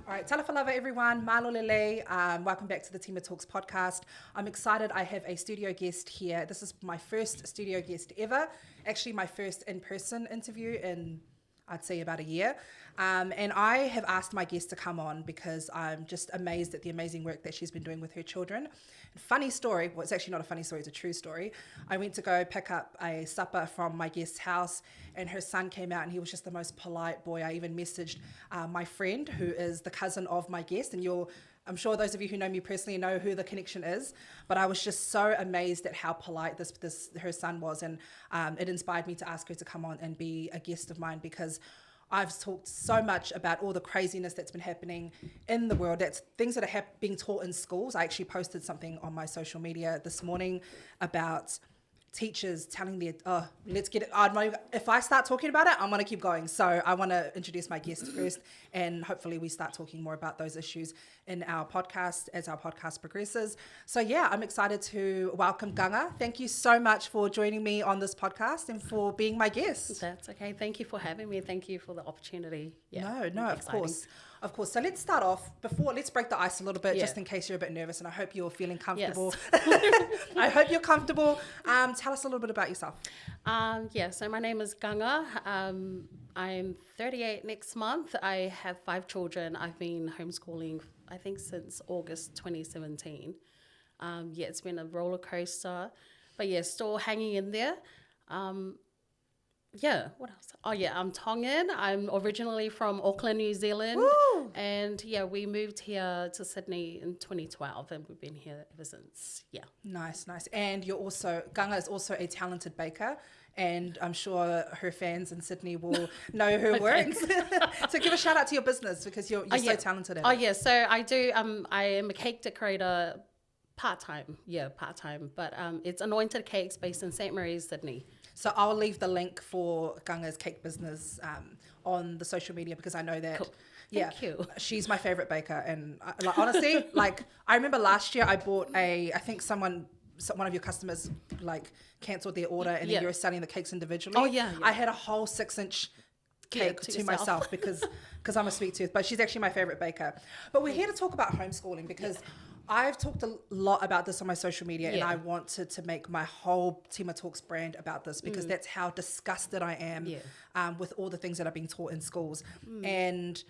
All right, talafalava everyone, malo lele. Welcome back to the Tima Talks podcast. I'm excited. I have a studio guest here. This is my first studio guest ever. Actually, my first in-person interview in, I'd say, about a year. And I have asked my guest to come on because I'm just amazed at the amazing work that she's been doing with her children. Funny story, well, it's actually not a funny story, it's a true story. I went to go pick up a supper from my guest's house and her son came out and he was just the most polite boy. I even messaged my friend who is the cousin of my guest, and I'm sure those of you who know me personally know who the connection is, but I was just so amazed at how polite her son was, and it inspired me to ask her to come on and be a guest of mine because I've talked so much about all the craziness that's been happening in the world. That's things that are being taught in schools. I actually posted something on my social media this morning about teachers telling let's get it. If I start talking about it, I'm going to keep going. So I want to introduce my guest first, and hopefully we start talking more about those issues in our podcast as our podcast progresses. So yeah, I'm excited to welcome Ganga. Thank you so much for joining me on this podcast and for being my guest. That's okay. Thank you for having me. Thank you for the opportunity. Yeah, no, of course. Of course. So let's start off let's break the ice a little bit, just in case you're a bit nervous, and I hope you're feeling comfortable. Yes. I hope you're comfortable. Tell us a little bit about yourself. So my name is Ganga. I'm 38 next month. I have 5 children. I've been homeschooling, I think, since August 2017. It's been a roller coaster, but still hanging in there. What else? I'm Tongan. I'm originally from Auckland, New Zealand. Woo! And we moved here to Sydney in 2012 and we've been here ever since. Yeah. Nice. And Ganga is also a talented baker, and I'm sure her fans in Sydney will know her work. So give a shout out to your business because you're so talented at it. So I do, I am a cake decorator part-time, but it's Anointed Cakes based in St. Mary's, Sydney. So I'll leave the link for Ganga's cake business on the social media because I know that. Cool. Thank you. She's my favorite baker, and honestly, I remember last year I bought I think one of your customers cancelled their order, and then you were selling the cakes individually. Oh yeah. I had a whole 6-inch cake to myself because I'm a sweet tooth, but she's actually my favorite baker. But we're here to talk about homeschooling because I've talked a lot about this on my social media, and I wanted to make my whole Tima Talks brand about this because that's how disgusted I am with all the things that are being taught in schools. And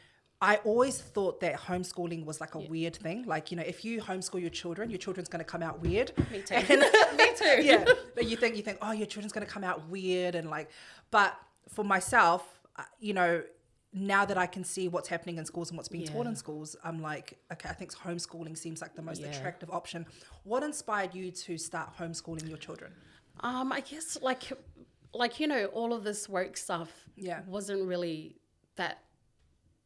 I always thought that homeschooling was like a weird thing. If you homeschool your children's going to come out weird. Me too. Me too. Yeah. But you think, oh, your children's going to come out weird. But for myself, now that I can see what's happening in schools and what's being taught in schools, I'm like, okay, I think homeschooling seems like the most attractive option. What inspired you to start homeschooling your children? I guess all of this work stuff wasn't really that.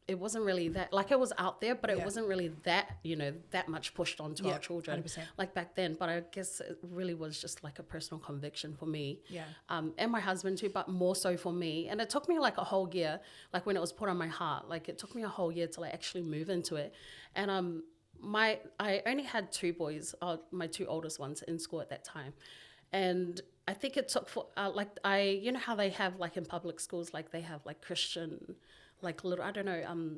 It wasn't really that, it was out there, but it wasn't really that, that much pushed onto our children 100%. Back then. But I guess it really was just a personal conviction for me. Yeah. And my husband too, but more so for me. And it took me a whole year, when it was put on my heart, it took me a whole year to actually move into it. And I only had 2 boys, my 2 oldest ones in school at that time. And I think it took for, you know how they have in public schools, they have Christian, little, I don't know,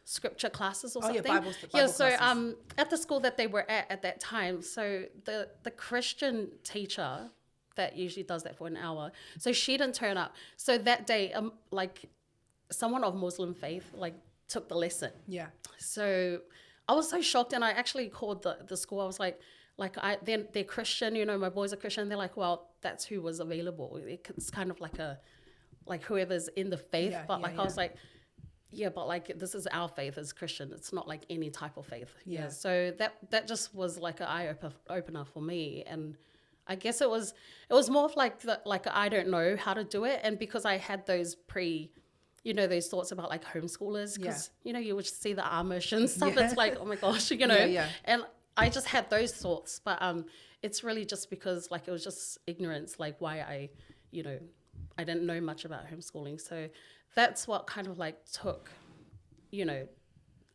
scripture classes or something. Bible so classes. At the school that they were at that time, so the Christian teacher that usually does that for an hour, so she didn't turn up. So that day, someone of Muslim faith, took the lesson. Yeah. So I was so shocked, and I actually called the school. I was they're Christian, my boys are Christian. They're like, well, that's who was available. It's kind of whoever's in the faith, I was like, but this is our faith as Christian. It's not any type of faith. Yeah. So that just was an eye opener for me, and I guess it was more of I don't know how to do it, and because I had those those thoughts about homeschoolers, because you would see the Amish and stuff. It's oh my gosh, and I just had those thoughts, but it's really just because it was just ignorance, why I didn't know much about homeschooling. So that's what kind of took,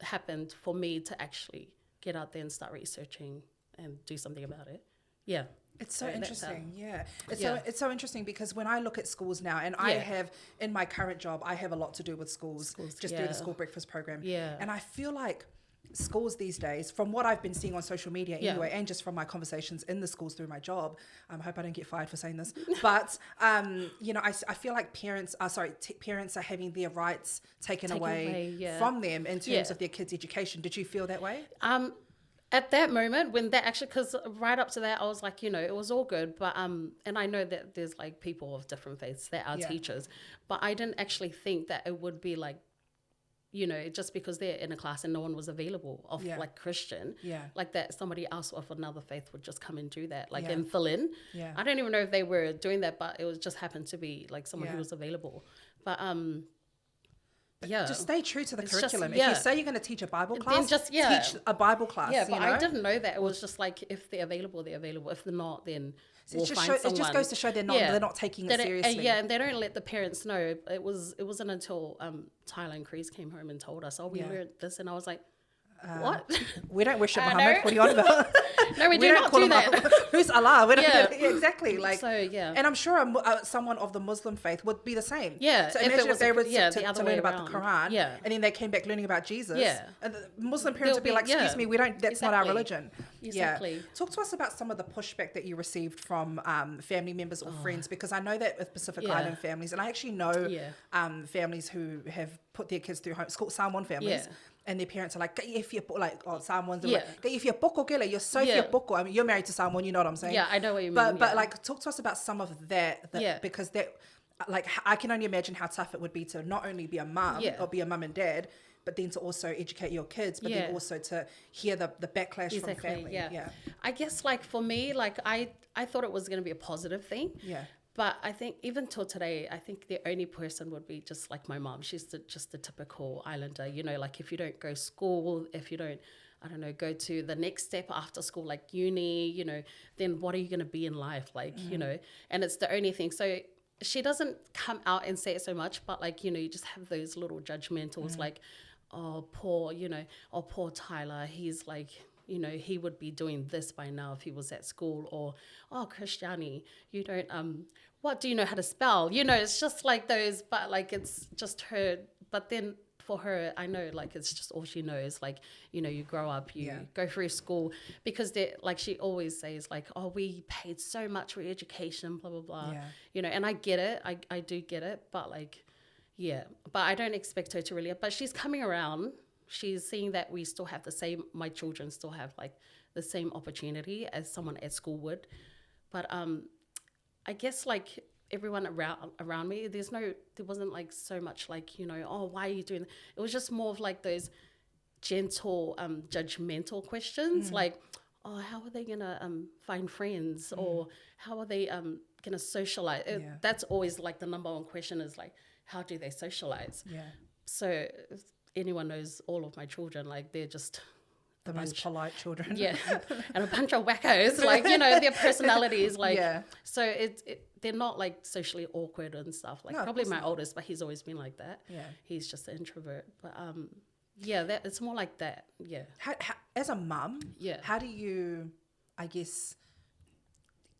happened for me to actually get out there and start researching and do something about it. Yeah. It's so interesting, yeah. Yeah. It's so interesting because when I look at schools now, and I have in my current job, I have a lot to do with schools just through the school breakfast program. Yeah. And I feel like schools these days, from what I've been seeing on social media anyway, and just from my conversations in the schools through my job, I hope I don't get fired for saying this, but you know, I feel like parents are having their rights taken away from them in terms of their kids' education. Did you feel that way? At that moment, when that actually, because right up to that, I was like, you know, it was all good, but and I know that there's like people of different faiths that are teachers, but I didn't actually think that it would be like, you know, just because they're in a class and no one was available of like Christian, like that somebody else of another faith would just come and do that, like and fill in. I don't even know if they were doing that, but it was just happened to be like someone who was available. But just stay true to the curriculum. Just, if you say you're going to teach a Bible class, then just teach a Bible class. Yeah, but you know? I didn't know that. It was just like, if they're available, they're available. If they're not, then so we'll find someone. It just goes to show they're not taking it seriously. And they don't let the parents know. It wasn't until Tyler and Chris came home and told us, we learned this, and I was like, what? We don't worship Muhammad. What are you on about? No, we do not do that. Who's Allah? We don't, exactly. Like, so, and I'm sure someone of the Muslim faith would be the same. Yeah. So imagine if they were to learn about the Quran, and then they came back learning about Jesus. Yeah. And the Muslim parents would be like, excuse me, we don't. That's not our religion. Exactly. Yeah. Talk to us about some of the pushback that you received from family members or friends, because I know that with Pacific Island families, and I actually know families who have put their kids through homeschool, Samoan families. And their parents are like, Samoans are like, you're so I mean, you're married to someone, you know what I'm saying? Yeah, I know what you mean. But like, talk to us about some of that because that, like, I can only imagine how tough it would be to not only be a mum or be a mum and dad, but then to also educate your kids, but then also to hear the backlash from family. Yeah. I guess, like, for me, like, I thought it was going to be a positive thing. Yeah. But I think even till today, I think the only person would be just like my mom. She's just the typical islander, you know, like if you don't go to school, if you don't, I don't know, go to the next step after school, like uni, you know, then what are you going to be in life? Like, you know, and it's the only thing. So she doesn't come out and say it so much, but like, you know, you just have those little judgmentals like, poor Tyler, he's like, you know, he would be doing this by now if he was at school, or Christiani, you don't, what do you know how to spell? You know, it's just like those, but like, it's just her, but then for her, I know, like, it's just all she knows, like, you know, you grow up, you go through school, because they, like, she always says like, we paid so much for education, blah, blah, blah, you know, and I get it, I do get it, but like, but I don't expect her to really, but she's coming around. She's seeing that we still have my children still have like the same opportunity as someone at school would. But I guess like everyone around me, there wasn't like so much like, you know, why are you doing that? It was just more of like those gentle, judgmental questions like, how are they going to find friends? Or how are they going to socialize? That's always like the number one question is like, how do they socialize? So anyone knows all of my children, like they're just the most polite children. And a bunch of wackos, like, you know, their personalities, like, so they're not like socially awkward and stuff. Like probably my oldest, but he's always been like that. He's just an introvert. But that it's more like that. How, as a mum, how do you, I guess,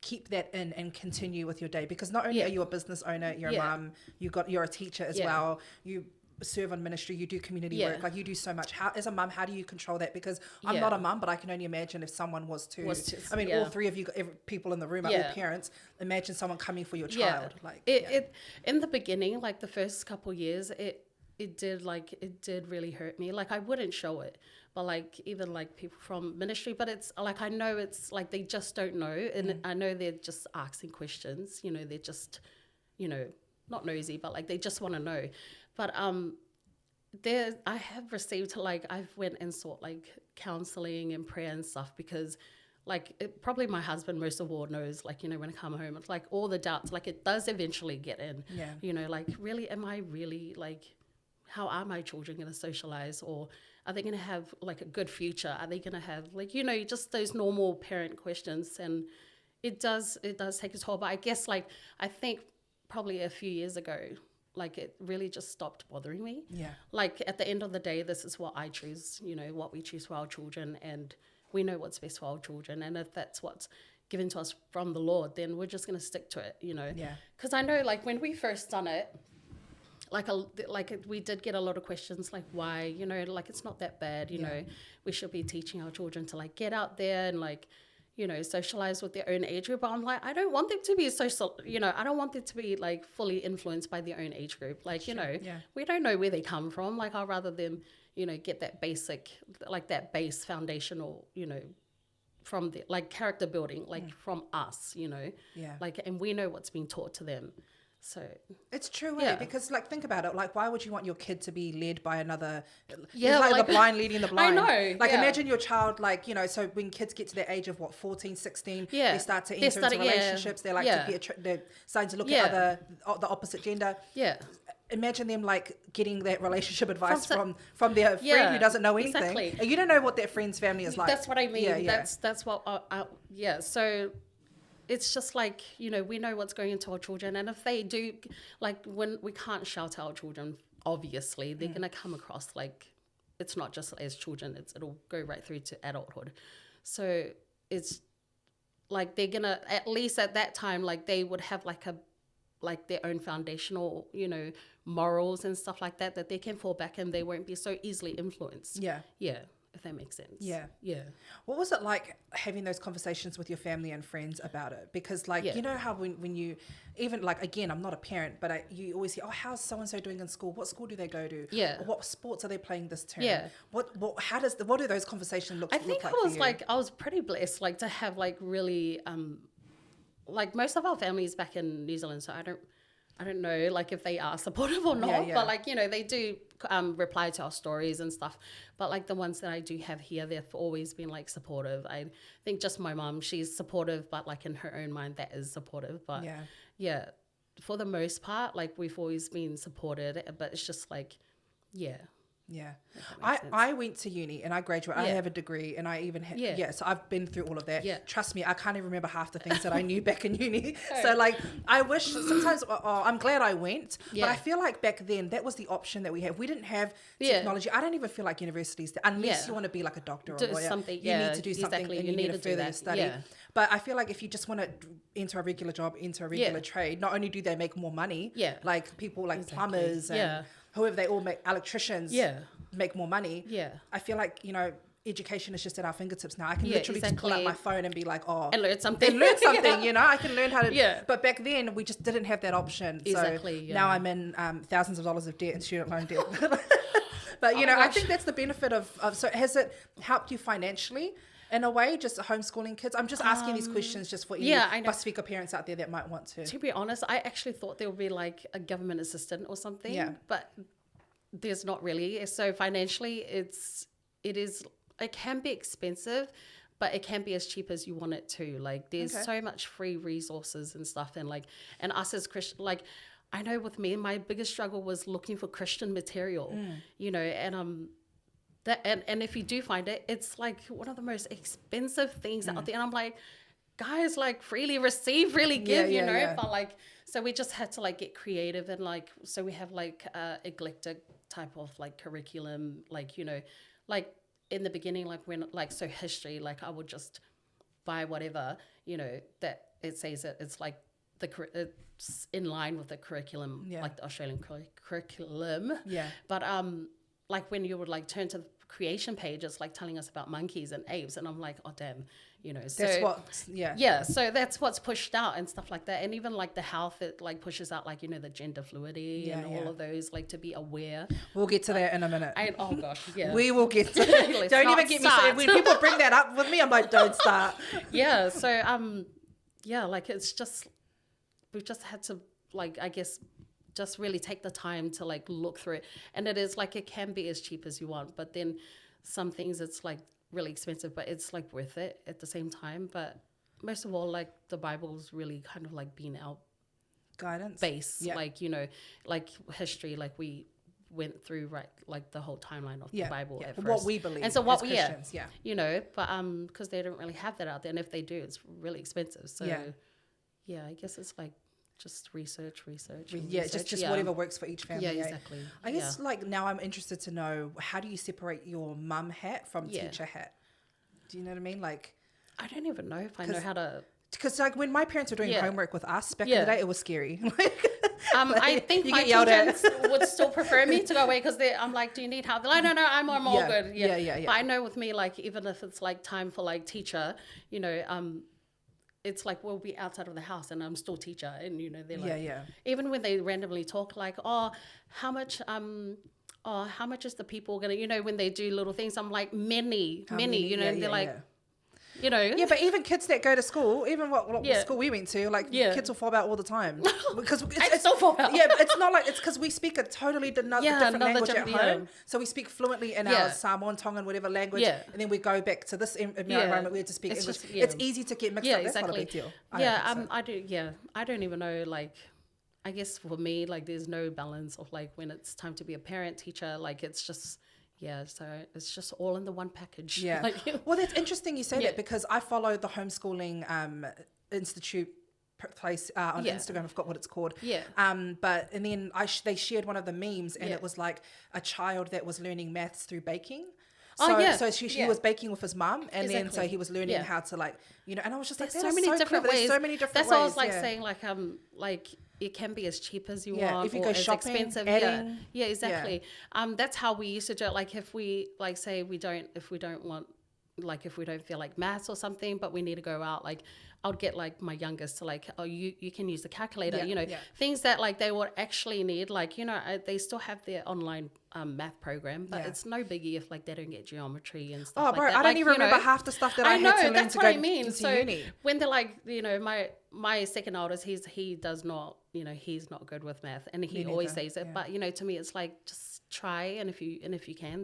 keep that in and continue with your day? Because not only are you a business owner, you're a mum, you're a teacher as well, you serve on ministry, you do community work, like you do so much. How, as a mum, how do you control that? Because I'm not a mum, but I can only imagine if someone was to I mean, all three of you, people in the room are all parents. Imagine someone coming for your child. Like it in the beginning, like the first couple years, it did really hurt me. Like I wouldn't show it, but like even like people from ministry, but it's like, I know it's like they just don't know, and I know they're just asking questions, you know, they're just, you know, not nosy, but like they just want to know. But I have received, like, I've went and sought like counseling and prayer and stuff, because like probably my husband most of all knows, like, you know, when I come home, it's like all the doubts, like it does eventually get in, you know, like really, am I really, like, how are my children going to socialize, or are they going to have like a good future? Are they going to have, like, you know, just those normal parent questions? And it does take a toll. But I guess, like, I think probably a few years ago, like it really just stopped bothering me. Like at the end of the day, this is what I choose, you know, what we choose for our children, and we know what's best for our children. And if that's what's, given to us from the Lord, then we're just going to stick to it, you know. Yeah. Because I know, like, when we first done it, we did get a lot of questions, like, why, you know, like, it's not that bad, you know, we should be teaching our children to, like, get out there and, like, you know, socialize with their own age group. But I'm like, I don't want them to be social, you know, I don't want them to be, like, fully influenced by their own age group. Like, you know, we don't know where they come from. Like, I'd rather them, you know, get that basic, like, that base foundational, you know, from the, like, character building, like, from us, you know. Like, and we know what's being taught to them. So it's true, because like think about it, like why would you want your kid to be led by another? It's like the blind leading the blind. I know. Like imagine your child, like, you know, so when kids get to the age of 14, 16, they start to enter into relationships. They're like they're starting to look at the opposite gender. Imagine them like getting that relationship advice from their friend who doesn't know anything. Exactly. And you don't know what that friend's family is like. That's what I mean. That's what so it's just like, you know, we know what's going into our children, and if they do, like, when we can't shout at our children, obviously they're going to come across like it's not just as children, it'll go right through to adulthood. So it's like they're gonna, at least at that time, like they would have like their own foundational, you know, morals and stuff like that they can fall back, and they won't be so easily influenced. If that makes sense. What was it like having those conversations with your family and friends about it? Because like, you know how when you, even like, again, I'm not a parent, but you always hear, oh, how's so-and-so doing in school? What school do they go to? Or what sports are they playing this term? What do those conversations look like for you? I think I was pretty blessed, like, to have like really, like, most of our families back in New Zealand, so I don't know, like, if they are supportive or not, but like, you know, they do reply to our stories and stuff. But like the ones that I do have here, they've always been like supportive. I think just my mum, she's supportive, but like in her own mind, that is supportive. But for the most part, like, we've always been supported, but it's just like, I went to uni and I graduated. I have a degree and I even had, so I've been through all of that. Trust me, I can't even remember half the things that I knew back in uni. So like, I wish sometimes, I'm glad I went, but I feel like back then that was the option that we had. We didn't have technology. I don't even feel like universities, unless you want to be like a doctor or a lawyer, you need to do something and you need to further your study. But I feel like if you just want to enter a regular job, enter a regular trade, not only do they make more money, like people like plumbers and whoever, they all make, electricians make more money. I feel like, you know, education is just at our fingertips now. I can literally just pull out my phone and be like, and learn something. You know, I can learn how to. But back then we just didn't have that option. So now I'm in thousands of dollars of debt and student loan debt. But you know, I think that's the benefit of. So has it helped you financially? In a way, just homeschooling kids? I'm just asking these questions just for any Pasifika parents out there that might want to. To be honest, I actually thought there would be like a government assistant or something, but there's not really. So financially, it can be expensive, but it can be as cheap as you want it to. Like, there's so much free resources and stuff, and like, and us as Christian, like, I know with me, my biggest struggle was looking for Christian material, you know, and and if you do find it, it's like one of the most expensive things out there. And I'm like, guys, like, freely receive, freely give, you know? But like, so we just had to like get creative, and like, so we have like eclectic type of like curriculum, like, you know, like in the beginning, like when, like, so history, like I would just buy whatever, you know, that it says that it's like it's in line with the curriculum, like the Australian curriculum. But like when you would like turn to the creation page, it's like telling us about monkeys and apes, and I'm like, oh damn, you know. So that's what so that's what's pushed out and stuff like that. And even like the health, it like pushes out like, you know, the gender fluidity and all of those, like, to be aware. We'll get to that in a minute. Oh gosh, we will get to it. Don't even get me started. When people bring that up with me, I'm like, don't start. So like, it's just, we've just had to, like, I guess, just really take the time to like look through it. And it is like, it can be as cheap as you want, but then some things it's like really expensive, but it's like worth it at the same time. But most of all, like, the Bible's really kind of like been our guidance base, like, you know, like history, like we went through like the whole timeline of the Bible at first. What we believe, and so what we you know, but because they don't really have that out there, and if they do, it's really expensive. So I guess it's like just research. Just whatever works for each family. Exactly. I guess like now I'm interested to know, how do you separate your mum hat from teacher hat? Do you know what I mean? Like, I don't even know if I know how to. Because like when my parents were doing Yeah. homework with us back in Yeah. the day, it was scary. I think you my get yelled children at. would still prefer me to go away because I'm like, do you need help? They're like, no, I'm all Yeah. good. Yeah. But I know with me, like, even if it's like time for like teacher, you know, it's like we'll be outside of the house and I'm still teacher, and you know they're like, Yeah. even when they randomly talk like, how much how much is the people gonna, you know, when they do little things, I'm like many, you know, and they're like, you know. Yeah, but even kids that go to school, even what school we went to, like kids will fall out all the time because it's still fall out. Yeah, but it's not like it's because we speak a totally different language at home. So we speak fluently in our Samoan, Tongan, whatever language, and then we go back to this environment where to speak English. Just, it's easy to get mixed up. That's exactly. not a big deal. I don't even know, like, I guess for me, like, there's no balance of like when it's time to be a parent, teacher, like it's just. Yeah, so it's just all in the one package. Yeah. Like, well, that's interesting you say that because I follow the homeschooling institute place on Instagram. I forgot what it's called. Yeah. But and then they shared one of the memes and it was like a child that was learning maths through baking. So she was baking with his mum, and then so he was learning how to like, you know, and I was just like, there's so many different ways. There's so many different That's ways. what I was like saying, like it can be as cheap as you want, if you or go as shopping, expensive. adding, Exactly. That's how we used to do it. Like if we like say if we don't want, like if we don't feel like maths or something, but we need to go out, like I would get like my youngest to like, you can use the calculator, you know, things that like they would actually need, like, you know, they still have their online math program, but it's no biggie if like they don't get geometry and stuff. Oh, bro, like that. I don't even remember half the stuff that I had to learn that's to what go I mean. into So uni. when they're like, you know, my second oldest, he does not, you know, he's not good with math, and he always says it. But you know, to me, it's like just try, and if you can,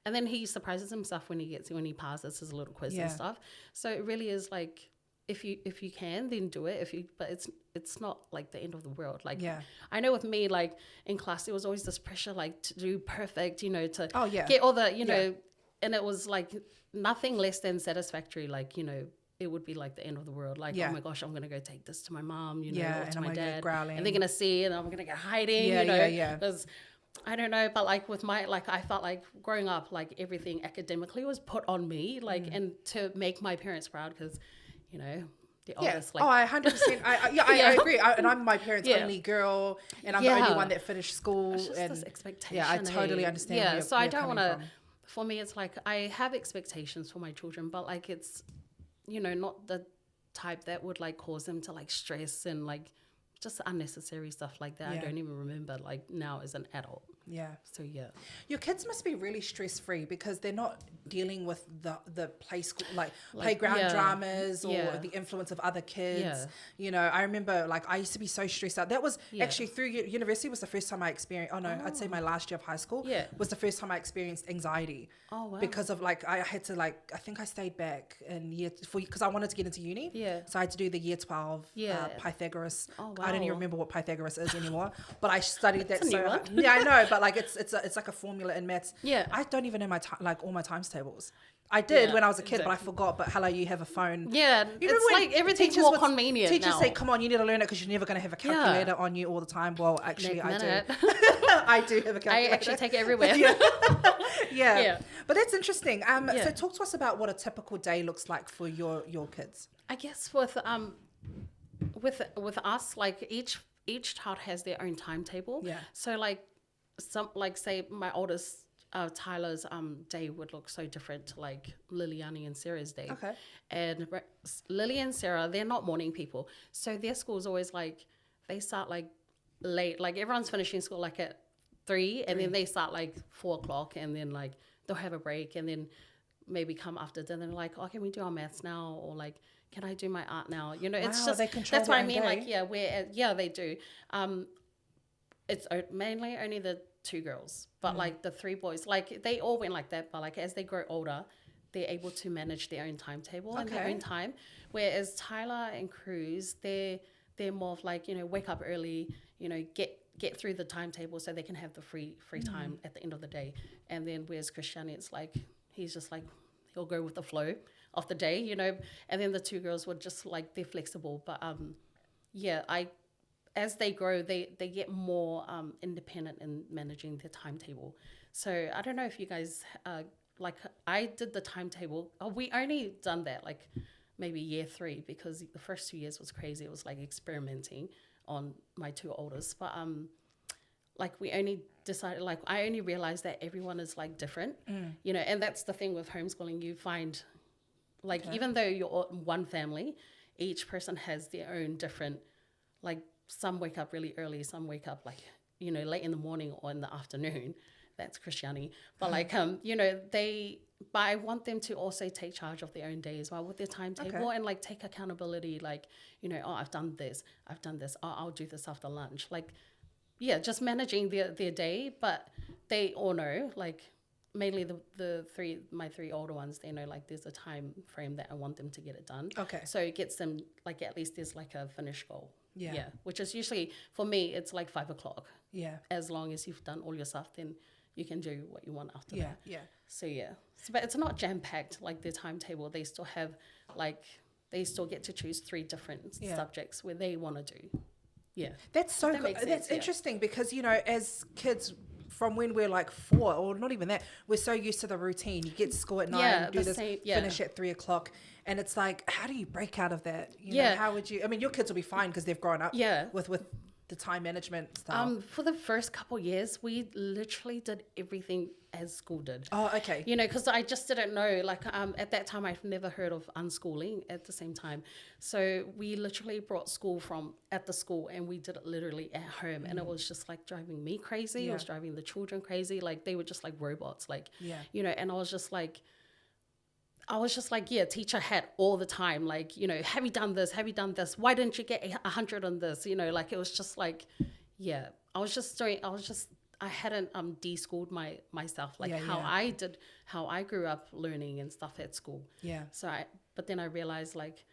then he surprises himself when he passes his little quiz and stuff. So it really is like, if you can, then do it. But it's not like the end of the world. Like I know with me, like in class, there was always this pressure, like to do perfect, you know, to get all the, you know, and it was like nothing less than satisfactory. Like, you know, it would be like the end of the world. Like, oh my gosh, I'm gonna go take this to my mom, you know, or to my dad, and they're gonna see it, and I'm gonna get hiding, you know, because. I don't know, but like with my, like I felt like growing up, like everything academically was put on me, like, and to make my parents proud, because, you know, the oldest, like. Oh, 100%. I agree. And I'm my parents' only girl, and I'm the only one that finished school. It's just and this expectation. Yeah, I totally understand. Yeah, so I don't want to. For me, it's like I have expectations for my children, but like it's, you know, not the type that would like cause them to like stress and like just unnecessary stuff like that. I don't even remember like now as an adult. Yeah. So yeah. Your kids must be really stress free because they're not dealing with the play school like playground dramas or the influence of other kids. Yeah. You know, I remember like I used to be so stressed out. That was actually through university was the first time I experienced. I'd say my last year of high school was the first time I experienced anxiety. Oh wow. Because of like I had to like I think I stayed back in because I wanted to get into uni. Yeah. So I had to do the year 12 Pythagoras. Oh wow. I don't even remember what Pythagoras is anymore, but I studied that That's a so new hard. one. Yeah, I know, but like it's like a formula in maths. Yeah. I don't even know my all my times tables. I did when I was a kid, but I forgot. But hello, you have a phone. Yeah, it's like everything's more convenient Teachers now. say, "Come on, you need to learn it because you're never going to have a calculator on you all the time." Well, actually, I do. I do have a calculator. I actually take it everywhere. yeah. But that's interesting. So talk to us about what a typical day looks like for your kids. I guess with us, like each child has their own timetable. Yeah. So like say my oldest Tyler's day would look so different to like Liliane and Sarah's day. Okay. And Lily and Sarah, they're not morning people, so their school's always like they start like late. Like everyone's finishing school like at 3, and then they start like 4:00, and then like they'll have a break, and then maybe come after dinner like, oh, can we do our maths now, or like, can I do my art now? You know, it's just that's what I mean. Like they do. It's mainly only the 2 girls, but like the 3 boys, like they all went like that, but like as they grow older, they're able to manage their own timetable and their own time. Whereas Tyler and Cruz, they're more of like, you know, wake up early, you know, get through the timetable so they can have the free time at the end of the day. And then whereas Christian, it's like he's just like he'll go with the flow of the day, you know. And then the 2 girls were just like they're flexible, but as they grow, they get more independent in managing their timetable. So I don't know if you guys, like I did the timetable. We only done that like maybe year 3, because the first 2 years was crazy. It was like experimenting on my 2 oldest. But like we only decided, like I only realized that everyone is like different, you know, and that's the thing with homeschooling. You find like, even though you're all one family, each person has their own different, like some wake up really early, some wake up like, you know, late in the morning or in the afternoon. That's Christiani. But like, you know, but I want them to also take charge of their own day as well with their timetable, and like take accountability. Like, you know, oh, I've done this. Oh, I'll do this after lunch. Like, yeah, just managing their day. But they all know, like, mainly my 3 older ones, they know like there's a time frame that I want them to get it done. Okay. So it gets them like, at least there's like a finish goal. Yeah. Which is usually, for me, it's like 5 o'clock. Yeah. As long as you've done all your stuff, then you can do what you want after that. Yeah. So but it's not jam packed like their timetable. They still have like, they still get to choose 3 different subjects where they want to do. Yeah. That's so That good. makes That's sense, interesting because, you know, as kids, from when we're like 4, or not even that, we're so used to the routine. You get to school at 9, do this, finish at 3 o'clock. And it's like, how do you break out of that? You know, how would you, I mean, your kids will be fine because they've grown up with the time management stuff. For the first couple years, we literally did everything as school did. Oh, okay. You know, because I just didn't know. Like, at that time, I've never heard of unschooling at the same time. So we literally brought school from at the school, and we did it literally at home. And it was just like driving me crazy. It was driving the children crazy. Like, they were just like robots. Like, you know, and I was just like, teacher hat all the time. Like, you know, have you done this? Have you done this? Why didn't you get 100 on this? You know, like, it was just like, I hadn't de-schooled myself, like how I grew up learning and stuff at school. Yeah. So but then I realized, like,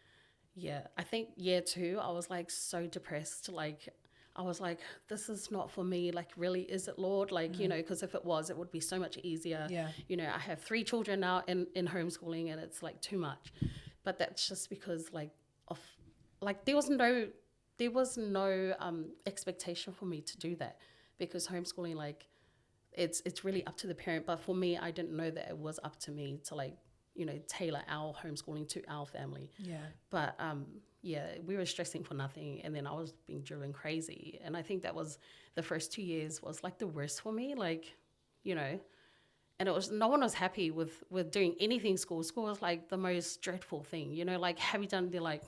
I think year 2, I was like so depressed. Like, I was like, this is not for me. Like, really, is it, Lord? Like, you know, because if it was, it would be so much easier. Yeah. You know, I have 3 children now in homeschooling, and it's like too much. But that's just because there was no expectation for me to do that, because homeschooling, like, it's really up to the parent. But for me, I didn't know that it was up to me to, like, you know, tailor our homeschooling to our family. Yeah. But we were stressing for nothing, and then I was being driven crazy. And I think that was the first 2 years was like the worst for me, like, you know, and it was, no one was happy with doing anything school. School was like the most dreadful thing, you know, like, have you done, they're like,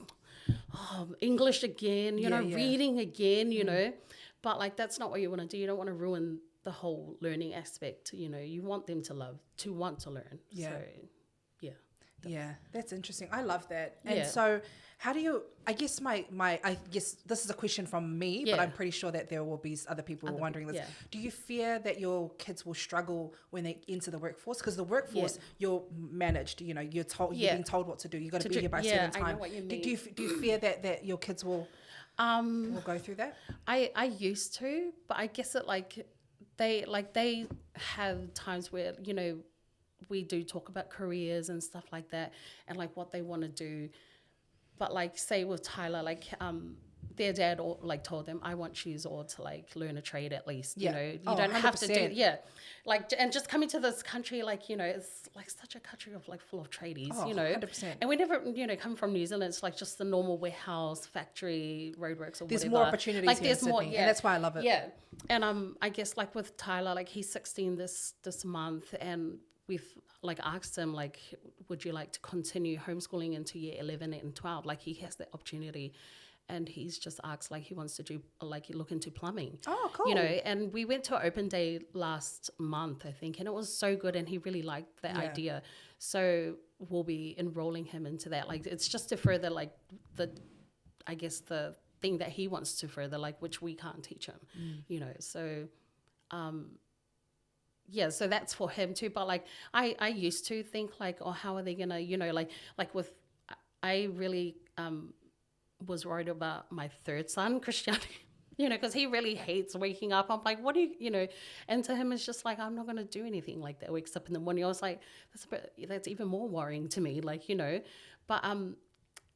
oh, English again, you know, reading again, you know, but like, that's not what you want to do. You don't want to ruin the whole learning aspect, you know, you want them to want to learn. Yeah. So, yeah, that's interesting. I love that. And so how do you, I guess I guess this is a question from me, but I'm pretty sure that there will be other people wondering this. Do you fear that your kids will struggle when they enter the workforce? Because the workforce, you're managed, you know, you're being told what to do. You got to be here by a certain time. I know what you mean. Do you fear that your kids will go through that? I used to, but I guess it they have times where, you know, we do talk about careers and stuff like that, and like what they want to do. But like, say with Tyler, like their dad told them, I want you all to like learn a trade at least. You know, you don't 100%. Have to do like, and just coming to this country, like, you know, it's like such a country of like full of tradies, you know, 100%. And we never, you know, come from New Zealand. It's like just the normal warehouse, factory, roadworks, or there's whatever. More opportunities like here there's in more, Sydney, and that's why I love it. Yeah, and I guess like with Tyler, like he's 16 this month, and we've like asked him, like, would you like to continue homeschooling into year 11 and 12? Like, he has the opportunity, and he's just asked, like, he wants to do, like, look into plumbing. Oh, cool. You know, and we went to open day last month, I think, and it was so good, and he really liked the idea. So we'll be enrolling him into that. Like, it's just to further, like, the thing that he wants to further, like, which we can't teach him, you know. So, so that's for him too. But like, I used to think like, oh, how are they gonna, you know, like with, I really was worried about my 3rd son, Christian, you know, because he really hates waking up. I'm like, what do you know? And to him, it's just like, I'm not gonna do anything like that. Wakes up in the morning. I was like, that's even more worrying to me, like, you know. But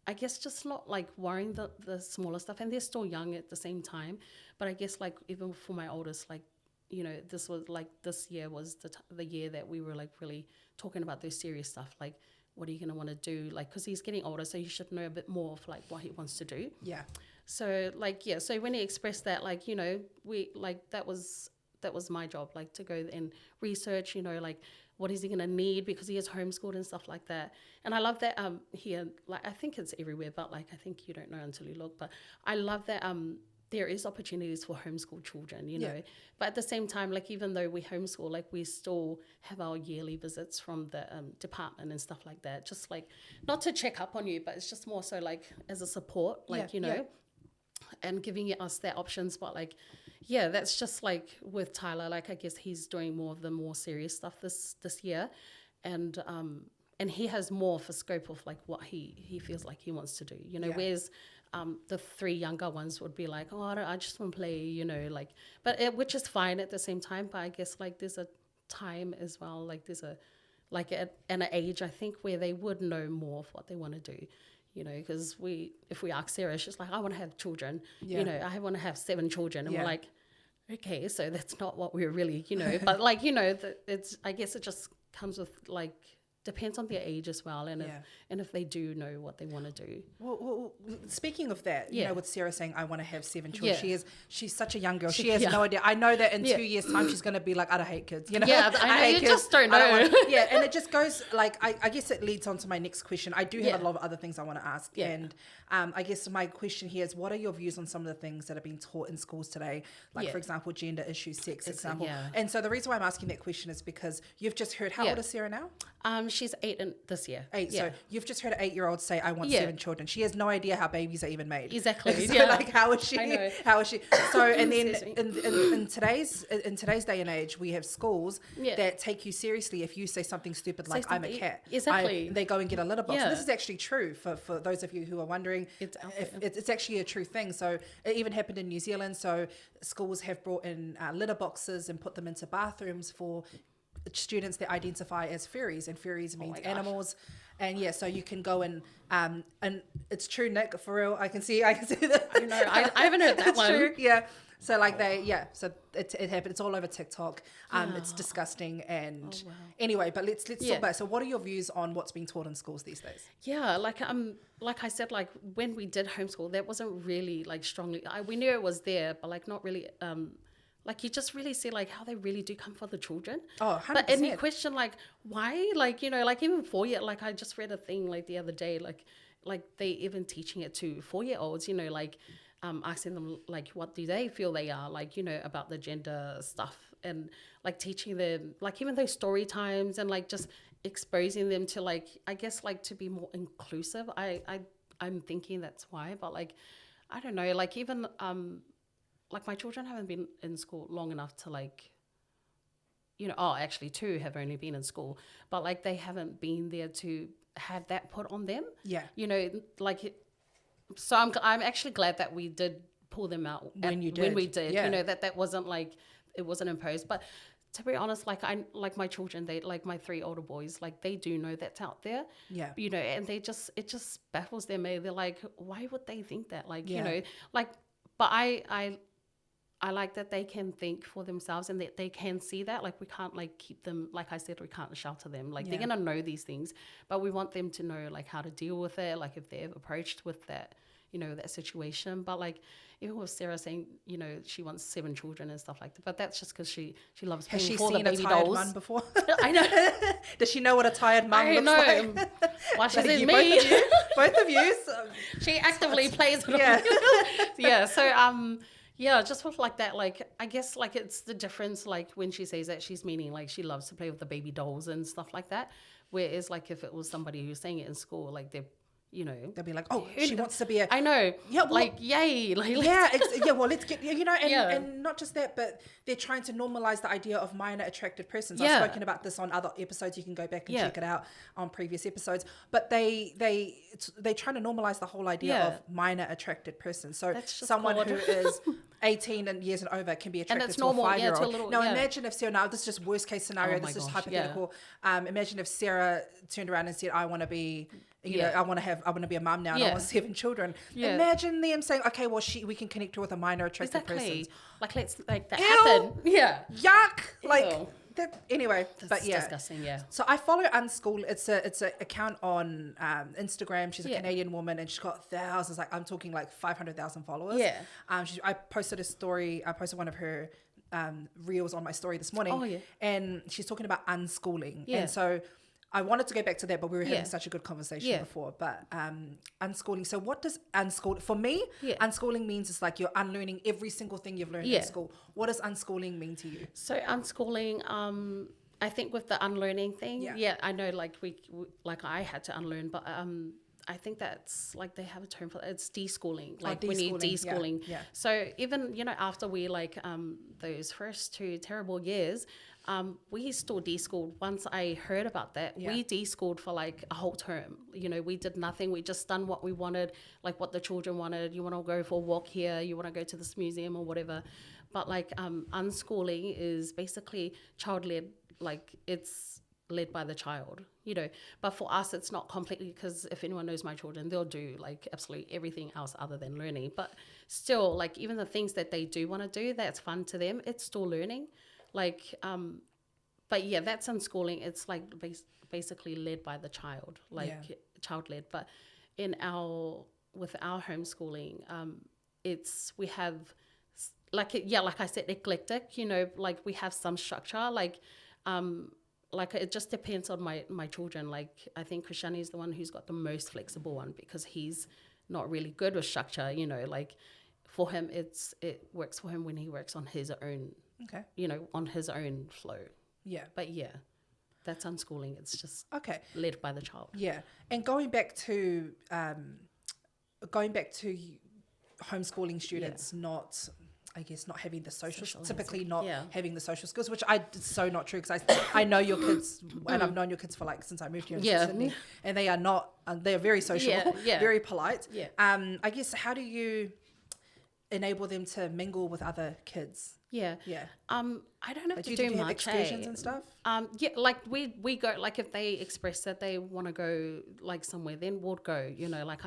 I guess just not like worrying the smaller stuff, and they're still young at the same time. But I guess like even for my oldest, like, you know, this was like, this year was the year that we were like really talking about those serious stuff, like what are you going to want to do? Like, because he's getting older, so you should know a bit more of like what he wants to do. Yeah. So like, yeah, so when he expressed that, like, you know, we like, that was my job, like to go and research, you know, like what is he going to need, because he is homeschooled and stuff like that. And I love that here, like, I think it's everywhere, but like, I think you don't know until you look, but I love that there is opportunities for homeschool children, you know, but at the same time, like, even though we homeschool, like, we still have our yearly visits from the department and stuff like that, just like, not to check up on you, but it's just more so like as a support, like, you know, and giving us their options. But like, yeah, that's just like with Tyler, like, I guess he's doing more of the more serious stuff this year, and he has more of a scope of like what he feels like he wants to do, you know, whereas the 3 younger ones would be like, oh, I just want to play, you know, like, but which is fine at the same time. But I guess like there's a time as well, like there's a like an age, I think, where they would know more of what they want to do, you know, because if we ask Sarah, she's like, I want to have children, you know, I want to have 7 children, and we're like, okay, so that's not what we're really, you know, but like, you know, I guess it just comes with like, depends on their age as well, and if they do know what they want to do. Well, speaking of that, you know, with Sarah saying I want to have 7 children, she's such a young girl. She has no idea. I know that in 2 years' time she's going to be like, I don't hate kids. You know, I know, you just don't know. And it just goes like, I guess it leads on to my next question. I do have a lot of other things I want to ask, and I guess my question here is, what are your views on some of the things that are being taught in schools today, like for example, gender issues, sex, example. And so the reason why I'm asking that question is because you've just heard, how old is Sarah now? She's 8 this year. 8. So you've just heard an 8-year-old say, I want 7 children. She has no idea how babies are even made. Exactly. So like, how is she? How is she? So, and then in today's day and age, we have schools that take you seriously if you say something stupid like, I'm a cat. Exactly. They go and get a litter box. And this is actually true for those of you who are wondering. It's actually a true thing. So it even happened in New Zealand. So schools have brought in litter boxes and put them into bathrooms for students that identify as furries, and furries means animals. And so you can go and it's true, Nick, for real. I can see that. I know, I haven't heard that it's one. True, so like so it happened. It's all over TikTok. It's disgusting. And anyway, but let's talk about it. So what are your views on what's being taught in schools these days? Like I said, like when we did homeschool, that wasn't really like strongly, we knew it was there, but like not really like you just really see like how they really do come for the children. Oh, 100%. But any question like why, like, you know, like even 4-year, like I just read a thing like the other day, like they even teaching it to 4-year-olds, you know, like asking them like what do they feel they are, like, you know, about the gender stuff, and like teaching them like even those story times, and like just exposing them to like, I guess like to be more inclusive. I'm thinking that's why, but like I don't know, like even like my children haven't been in school long enough to like, you know, actually 2 have only been in school, but like they haven't been there to have that put on them. Yeah. You know, like, so I'm actually glad that we did pull them out when we did, you know, that wasn't like, it wasn't imposed. But to be honest, like my children, they like my 3 older boys, like they do know that's out there. Yeah. You know, and it just baffles them. They're like, why would they think that? Like, you know, like, but I like that they can think for themselves and that they can see that. Like we can't like keep them, like I said, we can't shelter them. Like they're going to know these things, but we want them to know like how to deal with it. Like if they're approached with that, you know, that situation. But like even with Sarah saying, you know, she wants 7 children and stuff like that. But that's just because she loves paying for the baby dolls. Has she seen a tired mum before? I know. Does she know what a tired mum looks like? Why she's in me. Both of you. She actively plays it on. So yeah, just with like that, like, I guess like it's the difference, like when she says that she's meaning like she loves to play with the baby dolls and stuff like that. Whereas like if it was somebody who's saying it in school, like they're, you know, they'll be like, oh, she wants to be a... I know. Yeah, well, like, yay. Like, well, let's get, you know, and not just that, but they're trying to normalize the idea of minor attracted persons. I've spoken about this on other episodes. You can go back and check it out on previous episodes. But they trying to normalize the whole idea of minor attracted persons. So someone who is 18 and years and over can be attracted to a 5-year-old. Now imagine if Sarah, now this is just worst case scenario, this is hypothetical. Imagine if Sarah turned around and said, I want to be... You know, I want to be a mum now and I want 7 children. Imagine them saying, okay, well, we can connect her with a minor attracted person. Like, let's like that happen. Yeah. Yuck. Like, Anyway, That's but yeah. disgusting. Yeah. So I follow Unschool. It's a account on Instagram. She's a Yeah. Canadian woman, and she's got thousands. Like I'm talking like 500,000 followers. Yeah. I posted a story. I posted one of her reels on my story this morning. Oh, yeah. And she's talking about unschooling. Yeah. And so I wanted to go back to that, but we were having Yeah. such a good conversation Yeah. before. But unschooling. So what does unschooling, for me, Yeah. unschooling means it's like you're unlearning every single thing you've learned Yeah. in school. What does unschooling mean to you? So unschooling, I think with the unlearning thing, Yeah. I know like like I had to unlearn, but I think that's like they have a term for it. It's deschooling. Like we need deschooling. Yeah. So even after we like those first 2 terrible years, we still deschooled. Once I heard about that, we deschooled for like a whole term. We did nothing. We just done what we wanted, like what the children wanted. You want to go for a walk here, you want to go to this museum or whatever. But like unschooling is basically child-led, like it's led by the child, But for us, it's not completely, because if anyone knows my children, they'll do like absolutely everything else other than learning. But still, like even the things that they do want to do, that's fun to them. It's still learning. Like, but yeah, that's unschooling. It's like basically led by the child, like child-led. But with our homeschooling, we have like I said, eclectic. Like we have some structure. Like it just depends on my children. Like I think Krishani is the one who's got the most flexible one, because he's not really good with structure. Like for him, it works for him when he works on his own. Okay. On his own flow. Yeah. But yeah, that's unschooling. It's just Okay. led by the child. Yeah. And going back to homeschooling students, not having the typically not having the social skills, which it's so not true, because I know your kids, and I've known your kids for like since I moved here in Sydney, and they are not, they're very social, very polite. Yeah. I guess, how do you enable them to mingle with other kids? Yeah. Yeah. I don't have to do do you have much. excursions and stuff? Like we go, like if they express that they want to go like somewhere, then we'll go, like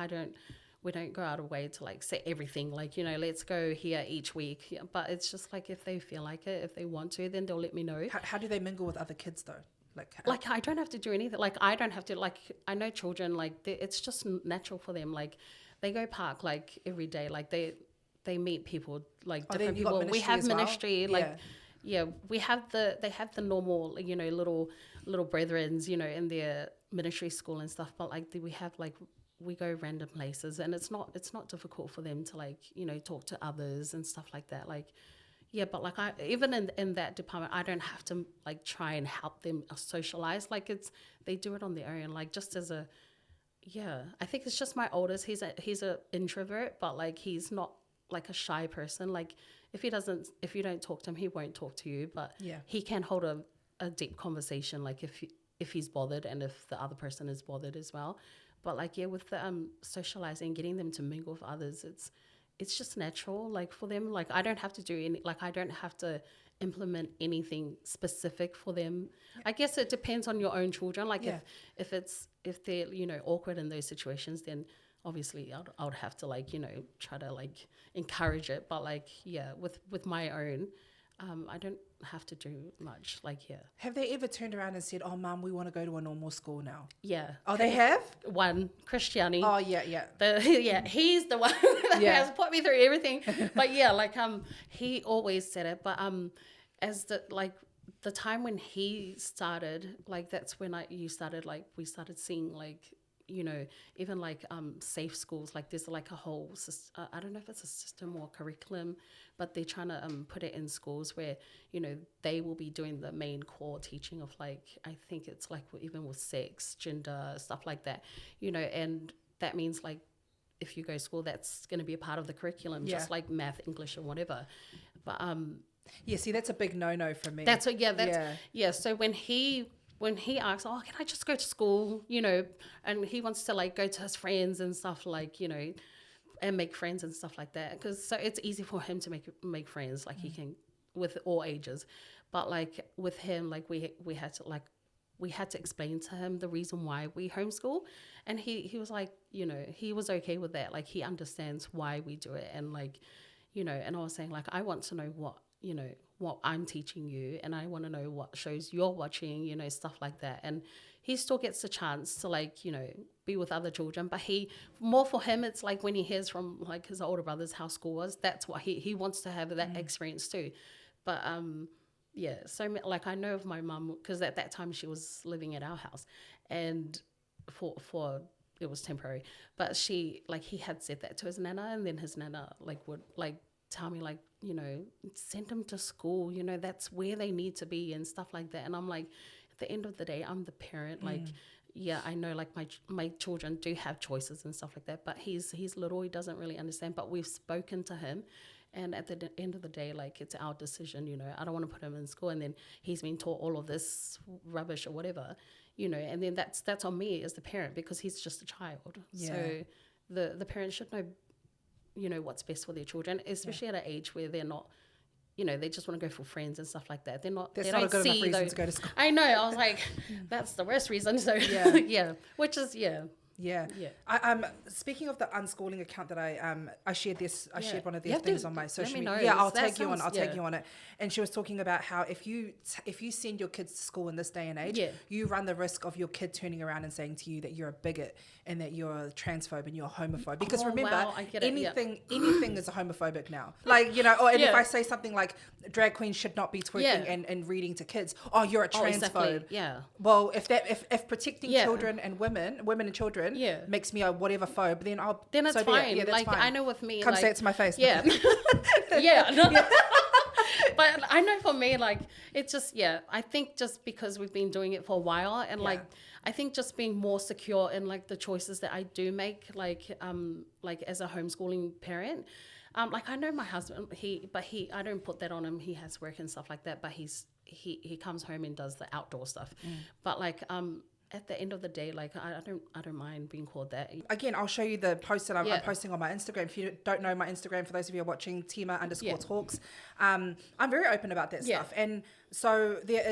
we don't go out of way to like say everything, like, let's go here each week. Yeah, but it's just like if they feel like it, if they want to, then they'll let me know. How do they mingle with other kids though? Like I don't have to do anything. Like I don't have to, like, I know children, like it's just natural for them. Like they go park like every day. Like they meet people, like different people. We have ministry, like they have the normal, little brethrens, in their ministry school and stuff. But like we have like, we go random places, and it's not difficult for them to like, talk to others and stuff like that. Like, yeah, but like even in that department, I don't have to like try and help them socialize. Like they do it on their own. Like just as a, I think it's just my oldest. He's a introvert, but like he's not like a shy person. Like if you don't talk to him, he won't talk to you. But he can hold a deep conversation. Like if he's bothered, and if the other person is bothered as well. But like, with the socializing, getting them to mingle with others, it's just natural. Like for them, like I don't have to do any, like I don't have to implement anything specific for them. I guess it depends on your own children. Like if they're awkward in those situations, then obviously I would have to like try to like encourage it. But like with my own, I don't have to do much. Like Have they ever turned around and said, "Oh, Mum, we want to go to a normal school now"? Yeah. Oh, they have? One, Christiani. Oh, yeah. He's the one that has put me through everything. But he always said it. But as the time when he started, like that's when we started seeing like, even like safe schools. Like there's like a whole system, I don't know if it's a system or curriculum, but they're trying to put it in schools where they will be doing the main core teaching of like, I think it's like even with sex, gender, stuff like that, and that means like if you go to school, that's going to be a part of the curriculum, just like math, English, or whatever. But see, that's a big no for me. That's what so when he asks, "Oh, can I just go to school?" And he wants to like go to his friends and stuff, like, and make friends and stuff like that. So it's easy for him to make friends, like he can with all ages. But like with him, like we had to explain to him the reason why we homeschool, and he was like, he was okay with that. Like he understands why we do it, and like, and I was saying like, I want to know what what I'm teaching you, and I want to know what shows you're watching, stuff like that. And he still gets a chance to be with other children, but for him, it's like when he hears from like his older brothers how school was, that's what he wants to have that experience too. But so like I know of my mum, because at that time she was living at our house, and for it was temporary, but he had said that to his nana, and then his nana would tell me send them to school, that's where they need to be and stuff like that. And I'm like, at the end of the day, I'm the parent. Yeah, I know my children do have choices and stuff like that, but he's little, he doesn't really understand. But we've spoken to him, and at the end of the day, it's our decision. I don't want to put him in school and then he's been taught all of this rubbish or whatever, and then that's on me as the parent, because he's just a child. Yeah. So the parents should know what's best for their children, especially at an age where they're not, they just want to go for friends and stuff like that. That's not a good enough reason to go to school. I know. I was like, that's the worst reason. So yeah, which is Yeah. Speaking of the unschooling account that I shared this, I shared one of their things on my social media. Yeah, I'll tag you on it. And she was talking about how if you send your kids to school in this day and age, you run the risk of your kid turning around and saying to you that you're a bigot and that you're a transphobe and you're a homophobe. Because remember, anything is a homophobic now. If I say something like drag queens should not be twerking and reading to kids, you're a transphobe. Exactly. Yeah. Well, if protecting children and women and children makes me a whatever phobe, then it's fine. That's fine. I know with me, come say it to my face. Yeah. But I know for me, it's just, I think just because we've been doing it for a while, and I think just being more secure in the choices that I do make, as a homeschooling parent. I know my husband, I don't put that on him. He has work and stuff like that, but he comes home and does the outdoor stuff. But at the end of the day, I don't mind being called that. Again, I'll show you the post that I'm posting on my Instagram. If you don't know my Instagram, for those of you who are watching, Tima_talks. I'm very open about that stuff. And so there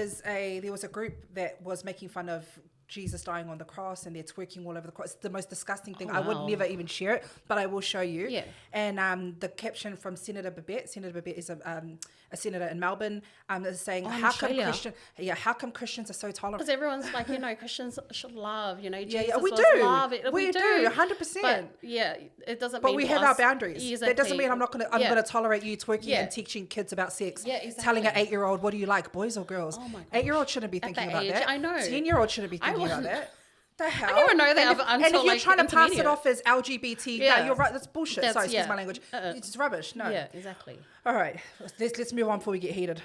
was a group that was making fun of Jesus dying on the cross, and they're twerking all over the cross. It's the most disgusting thing. I would never even share it, but I will show you. Yeah. And the caption from Senator Babette is a senator in Melbourne, is saying, how come Christians are so tolerant? Because everyone's Christians should love, Jesus we was do. love. We do, 100%. But it doesn't but mean we have our boundaries. Exactly. That doesn't mean I'm gonna tolerate you twerking and teaching kids about sex. Yeah, exactly. Telling an 8-year-old, what do you like, boys or girls? Oh my gosh. 8-year-old shouldn't be thinking about that. I know. 10-year-old shouldn't be thinking about that. The hell? I never know that until and if you're trying to pass it off as LGBT, no, you're right. That's bullshit. Sorry, excuse my language. It's rubbish. No. Yeah, exactly. All right, let's move on before we get heated.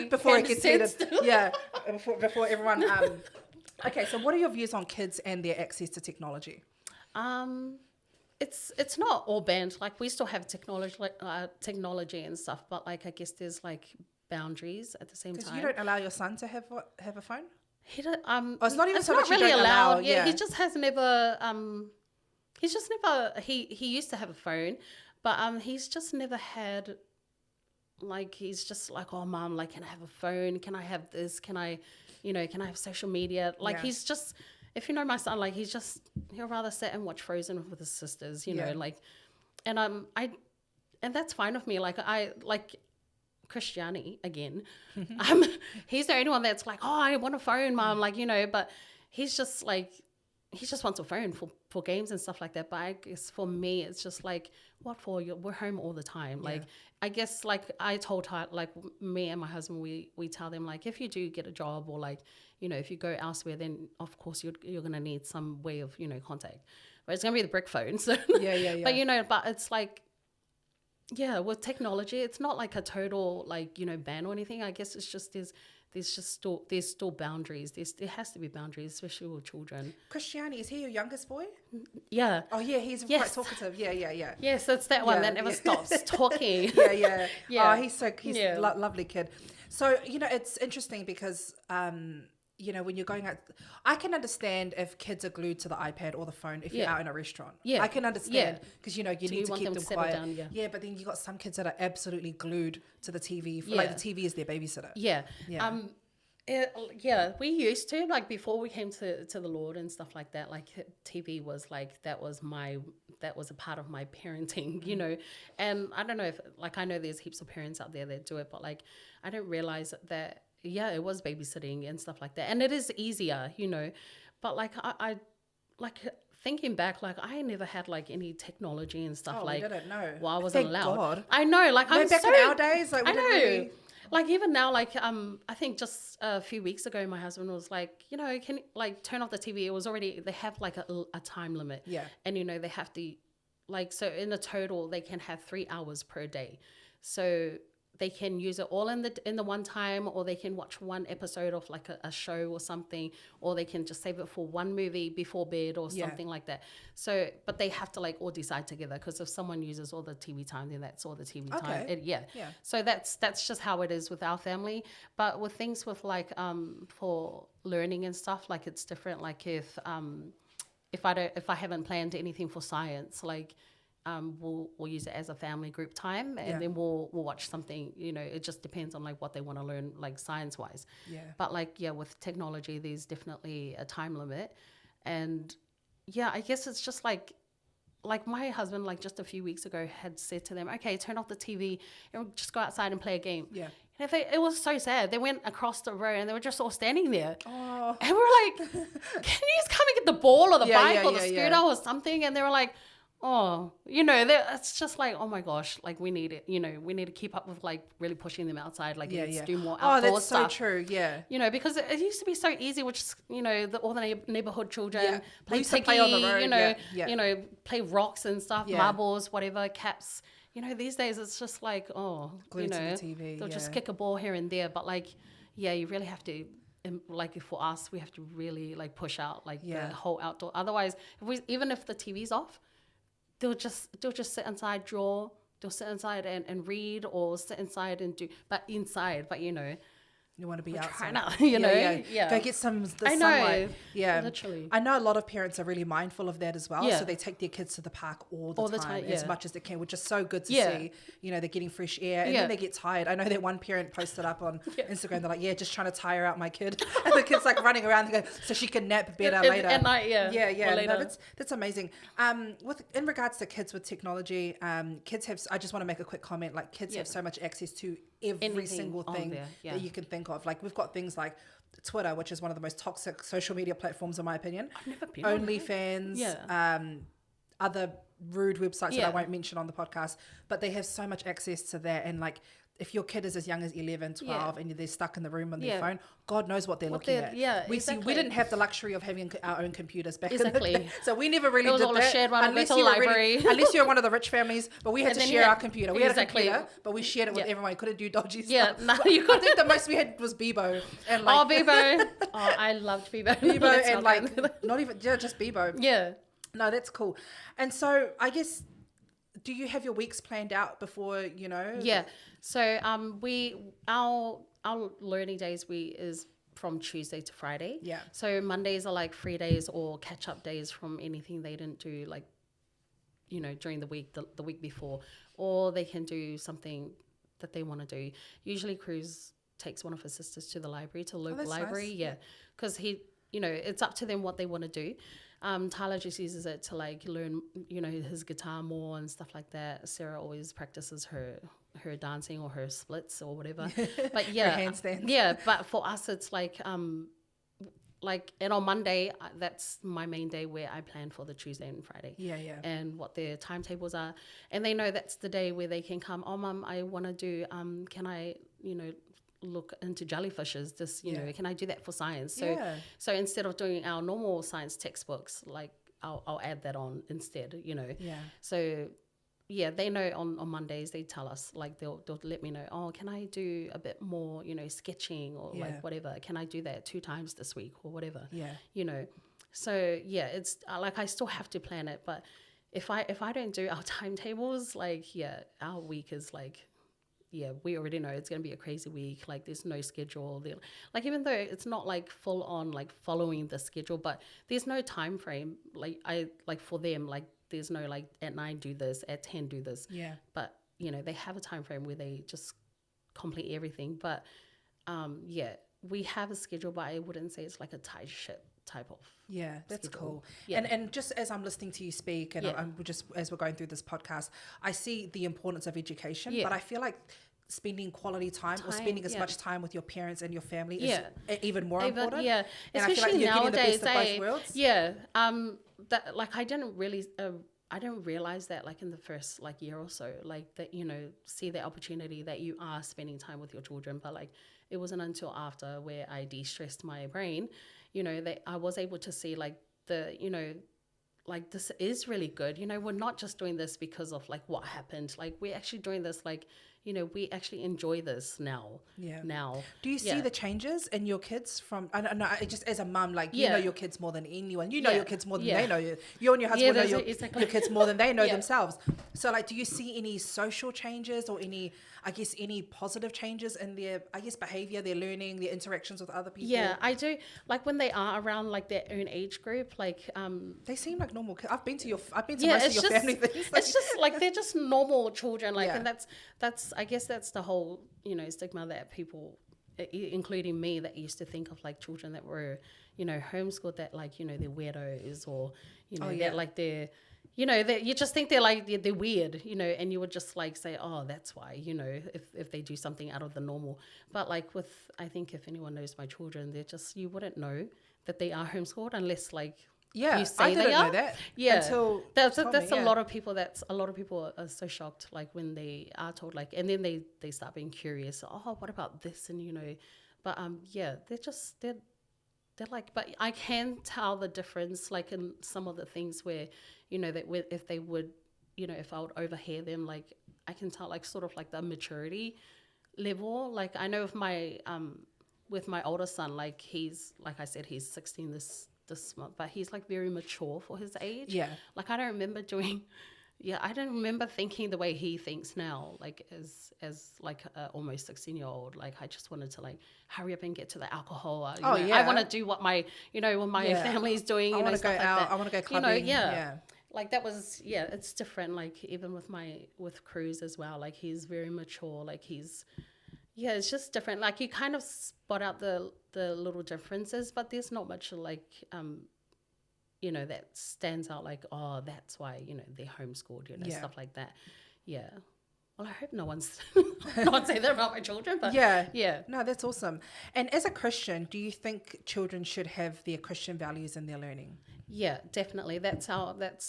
Before it gets heated. Yeah, before everyone. Okay, so what are your views on kids and their access to technology? It's not all banned. We still have technology and stuff, but I guess there's boundaries at the same time. You don't allow your son to have a phone? He don't, it's not even it's so not much really you don't allowed. allow. Yeah, he just has never. He's just never. He used to have a phone, but he's just never had. He's just oh, mom, can I have a phone? Can I have this? Can I have social media? He's just. If you know my son, he'll rather sit and watch Frozen with his sisters. You know, and that's fine with me. Christiani again, he's the only one that's I want a phone, mom, but he's just he just wants a phone for games and stuff like that. But I guess for me, it's just what for? We're home all the time. I guess I told her, me and my husband, we tell them if you do get a job or if you go elsewhere, then of course you're gonna need some way of contact. But it's gonna be the brick phone. So yeah. But but it's yeah, with technology, it's not a total ban or anything. I guess it's just there's still boundaries. There has to be boundaries, especially with children. Christiani, is he your youngest boy? Yeah. Oh yeah, he's quite talkative. Yeah. Yes, it's that one that never stops talking. Yeah. Oh, he's a lovely kid. So it's interesting because when you're going out, I can understand if kids are glued to the iPad or the phone if you're out in a restaurant. Yeah. I can understand because you need to keep them quiet. Down, yeah, but then you got some kids that are absolutely glued to the TV. The TV is their babysitter. Yeah. Yeah, we used to, like, before we came to the Lord and stuff like that. Like, TV was like, that was a part of my parenting, you know. And I don't know if, like, I know there's heaps of parents out there that do it, but like, I didn't realize that, yeah, it was babysitting and stuff like that, and it is easier, you know. But like, I like, thinking back, like, I never had like any technology and stuff, Oh, like, we didn't know. well, I wasn't Thank allowed. God. I know, like, I'm Back so, in our days, like, we I didn't know. really... Like, even now, like, I think just a few weeks ago, my husband was like, you know, can, like, turn off the TV. It was already, they have like a time limit. Yeah. And, you know, they have to, like, so in a total, they can have 3 hours per day. So they can use it all in the one time, or they can watch one episode of like a show or something, or they can just save it for one movie before bed or something like that. So, but they have to like all decide together, because if someone uses all the TV time, then that's all the TV time. Yeah. So that's just how it is with our family. But with things with like for learning and stuff, like, it's different. Like, if I haven't planned anything for science, like, we'll use it as a family group time, and then we'll watch something, you know. It just depends on like what they want to learn, like, science wise. But like, with technology, there's definitely a time limit. And I guess it's just like my husband, like, just a few weeks ago had said to them, okay, turn off the TV and just go outside and play a game. And it was so sad. They went across the road and they were just all standing there. Oh. And we were like, can you just come and get the ball or the bike or the scooter or something? And they were like, oh, you know, it's just like, oh my gosh, like, we need it, you know, we need to keep up with like really pushing them outside, like, let's do more outdoor stuff. Oh, that's so true, you know, because it used to be so easy, which is, you know, all the neighborhood children play piggy, play on the road, you know, play rocks and stuff, marbles, whatever, caps. You know, these days it's just like, oh, glued you know, to the TV, they'll just kick a ball here and there, but like, you really have to, like, for us, we have to really like push out like the whole outdoor. Otherwise, even if the TV's off, they'll just sit inside, draw. They'll sit inside and read, or sit inside and do, but you know. You want to be outside. You know? Go get some I know. sunlight. Yeah. Literally. I know a lot of parents are really mindful of that as well. So they take their kids to the park all the time as much as they can, which is so good to see. You know, they're getting fresh air, and then they get tired. I know that one parent posted up on Instagram, they're like, just trying to tire out my kid. And the kid's like running around so she can nap better later. At night, No, that's amazing. In regards to kids with technology, kids have, I just want to make a quick comment, like, kids have so much access to every single thing that you can think of. Like, we've got things like Twitter, which is one of the most toxic social media platforms in my opinion. I've never been OnlyFans, other rude websites that I won't mention on the podcast, but they have so much access to that. And like, if your kid is as young as 11, 12 and they're stuck in the room on their phone, God knows what they're looking at. We didn't have the luxury of having our own computers back in the day. So we never really did that. Shared one unless you're one of the rich families, but we had to share our computer. We had a computer, but we shared it with everyone. You couldn't do dodgy stuff. You couldn't. I think the most we had was Bebo. And like, Bebo. I loved Bebo. Bebo and like, not even, just Bebo. Yeah. No, that's cool. And so I guess, do you have your weeks planned out before, you know? Yeah. So our learning days is from Tuesday to Friday. Yeah. So Mondays are like free days or catch up days from anything they didn't do, like, you know, during the week, the week before, or they can do something that they want to do. Usually Cruz takes one of his sisters to the library, to the local library. Nice. Yeah. Because you know, it's up to them what they want to do. Tyler just uses it to like learn, you know, his guitar more and stuff like that. Sarah always practices her dancing or her splits or whatever. But her handstands. Yeah, but for us it's like and on Monday that's my main day where I plan for the Tuesday and Friday. Yeah. And what their timetables are, and they know that's the day where they can come. Oh, Mum, I want to do. Can I, you know, look into jellyfishes, just, you know, can I do that for science? So instead of doing our normal science textbooks, like I'll add that on instead, you know. So they know on Mondays they tell us, like they'll let me know, oh, can I do a bit more, you know, sketching or like whatever, can I do that 2 times this week or whatever, you know. So it's like I still have to plan it, but if I don't do our timetables, like our week is like, we already know it's going to be a crazy week. Like, there's no schedule. Like, even though it's not like full on like following the schedule, but there's no time frame. Like for them, like there's no like at 9 do this, at 10 do this. Yeah. But you know, they have a time frame where they just complete everything. But we have a schedule, but I wouldn't say it's like a tight ship type of. Yeah, that's schedule. cool. Yeah. And just as I'm listening to you speak, and Yeah. I'm just as we're going through this podcast, I see the importance of education, Yeah. but I feel like spending quality time or spending as much time with your parents and your family is even more important. Yeah, And I feel especially like you're getting the nowadays. best of both worlds. Yeah, that like I didn't really. I didn't realize that like in the first like year or so, like that, you know, see the opportunity that you are spending time with your children. But like it wasn't until after where I de-stressed my brain, you know, that I was able to see like the, you know, like this is really good. You know, we're not just doing this because of like what happened. Like we're actually doing this like, you know, we actually enjoy this now. Yeah. Now. Do you see the changes in your kids from, I don't know, just as a mum, like, you Yeah. know your kids more than anyone. You know Yeah. your kids more than Yeah. they know you. You and your husband know your kids more than they know Yeah. themselves. So, like, do you see any social changes or any, I guess, any positive changes in their, I guess, behavior, their learning, their interactions with other people? Yeah, I do. Like when they are around like their own age group, like They seem like normal kids. I've been to most yeah, of your family things. it's just like they're just normal children. Like, Yeah. and that's I guess that's the whole, you know, stigma that people, including me, that used to think of like children that were, you know, homeschooled, that like, you know, they're weirdos, or, you know, that like they're, you know, that you just think they're like they're weird, you know, and you would just like say, oh, that's why, you know, if they do something out of the normal. But like with, I think if anyone knows my children, they're just, you wouldn't know that they are homeschooled unless like Yeah, you say I didn't they are. know that. Yeah, until that's you told me, a lot of people. That's a lot of people are so shocked, like when they are told, like, and then they start being curious. Oh, what about this? And you know, but yeah, they're like, but I can tell the difference, like in some of the things where, you know, that if they would, you know, if I would overhear them, like I can tell, like sort of like the maturity level. Like I know with my older son, like he's, like I said, he's 16 this month, but he's like very mature for his age. Yeah. Like I don't remember doing, I don't remember thinking the way he thinks now, like as like a almost 16-year-old. Like I just wanted to like hurry up and get to the alcohol. You know, I want to do what my, you know, what my family's doing. I want to go out. I want to go clubbing. You know, like that was, it's different. Like even with Cruz as well, like he's very mature. Like he's, it's just different. Like you kind of spot out the little differences, but there's not much like, you know, that stands out like, oh, that's why, you know, they're homeschooled, you know, stuff like that. Yeah. Well, I hope no one's saying that about my children, but yeah. No, that's awesome. And as a Christian, do you think children should have their Christian values in their learning? Yeah, definitely. That's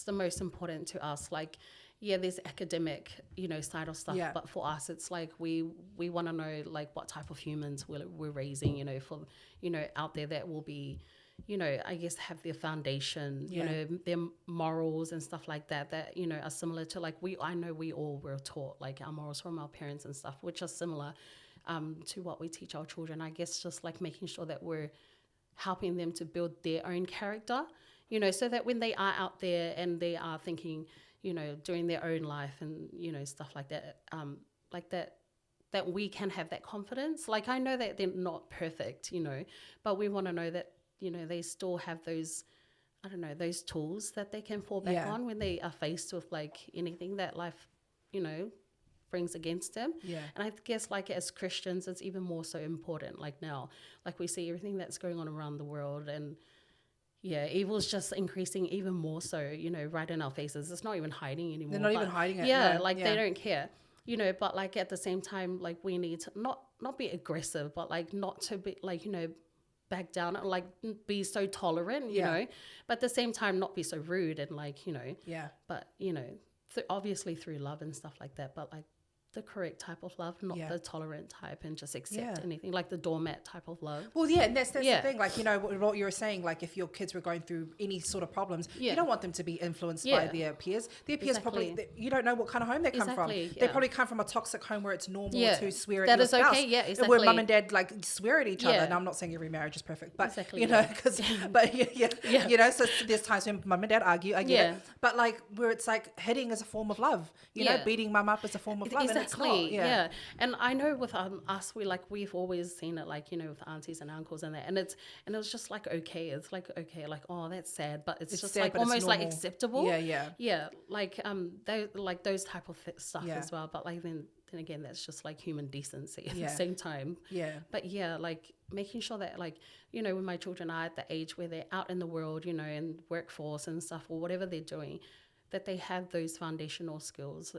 the most important to us. Like, yeah, there's academic, you know, side of stuff, but for us, it's like we want to know like what type of humans we're raising, you know, for, you know, out there that will be, you know, I guess have their foundation, you know, their morals and stuff like that, you know, are similar to like I know we all were taught like our morals from our parents and stuff, which are similar to what we teach our children. I guess just like making sure that we're helping them to build their own character, you know, so that when they are out there and they are thinking, you know, doing their own life and, you know, stuff like that, that we can have that confidence. Like I know that they're not perfect, you know, but we want to know that, you know, they still have those, I don't know, those tools that they can fall back on when they are faced with like anything that life, you know, brings against them. Yeah. And I guess like as Christians, it's even more so important. Like now, like we see everything that's going on around the world, and evil's just increasing even more so, you know, right in our faces. It's not even hiding anymore. They're not even hiding it. They don't care, you know, but like at the same time, like we need to not be aggressive, but like not to be like, you know, back down and like be so tolerant, you know, but at the same time not be so rude and like, you know, but you know, obviously through love and stuff like that, but like the correct type of love, not the tolerant type and just accept anything, like the doormat type of love. Well, and that's the thing, like, you know, what you were saying, like if your kids were going through any sort of problems, you don't want them to be influenced by their peers. Their peers probably, you don't know what kind of home they come from. They probably come from a toxic home where it's normal to swear at your spouse. Where mum and dad like swear at each other. And I'm not saying every marriage is perfect, but you know, but you know, so there's times when mum and dad argue, I get it. But like where it's like hitting is a form of love, you know, beating mum up is a form of love. Exactly. And I know with us, we've always seen it like, you know, with aunties and uncles and that, and it was just like okay, it's like okay, like oh that's sad, but it's just sad, like almost like acceptable. Like those type of stuff as well. But like then then again, that's just like human decency at Yeah. the same time. Yeah. But yeah, like making sure that like, you know, when my children are at the age where they're out in the world, you know, in workforce and stuff or whatever they're doing, that they have those foundational skills,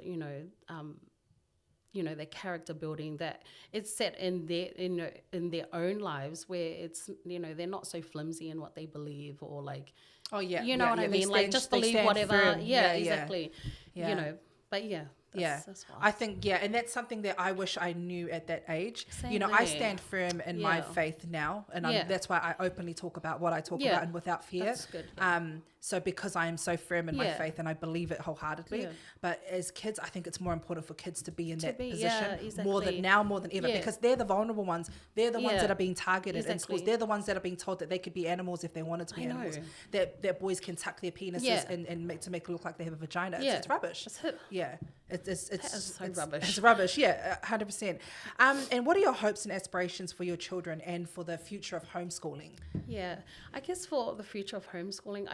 their character building, that it's set in their own lives where it's, you know, they're not so flimsy in what they believe or like, Oh yeah. you know yeah, what yeah. I mean? They Like just they believe stand whatever. firm. Yeah, exactly. Yeah. You know, but yeah. That's why. I think, and that's something that I wish I knew at that age. Same you know, I there. stand firm in my faith now, and that's why I openly talk about what I talk about and without fear. That's good. Yeah. So because I am so firm in my faith and I believe it wholeheartedly, Yeah. but as kids, I think it's more important for kids to be in that position exactly. more than ever, because they're the vulnerable ones. They're the ones that are being targeted in schools. They're the ones that are being told that they could be animals if they wanted to be animals. That boys can tuck their penises and make it look like they have a vagina. It's rubbish. It's rubbish. It's rubbish. Yeah, 100%. And what are your hopes and aspirations for your children and for the future of homeschooling? Yeah, I guess for the future of homeschooling,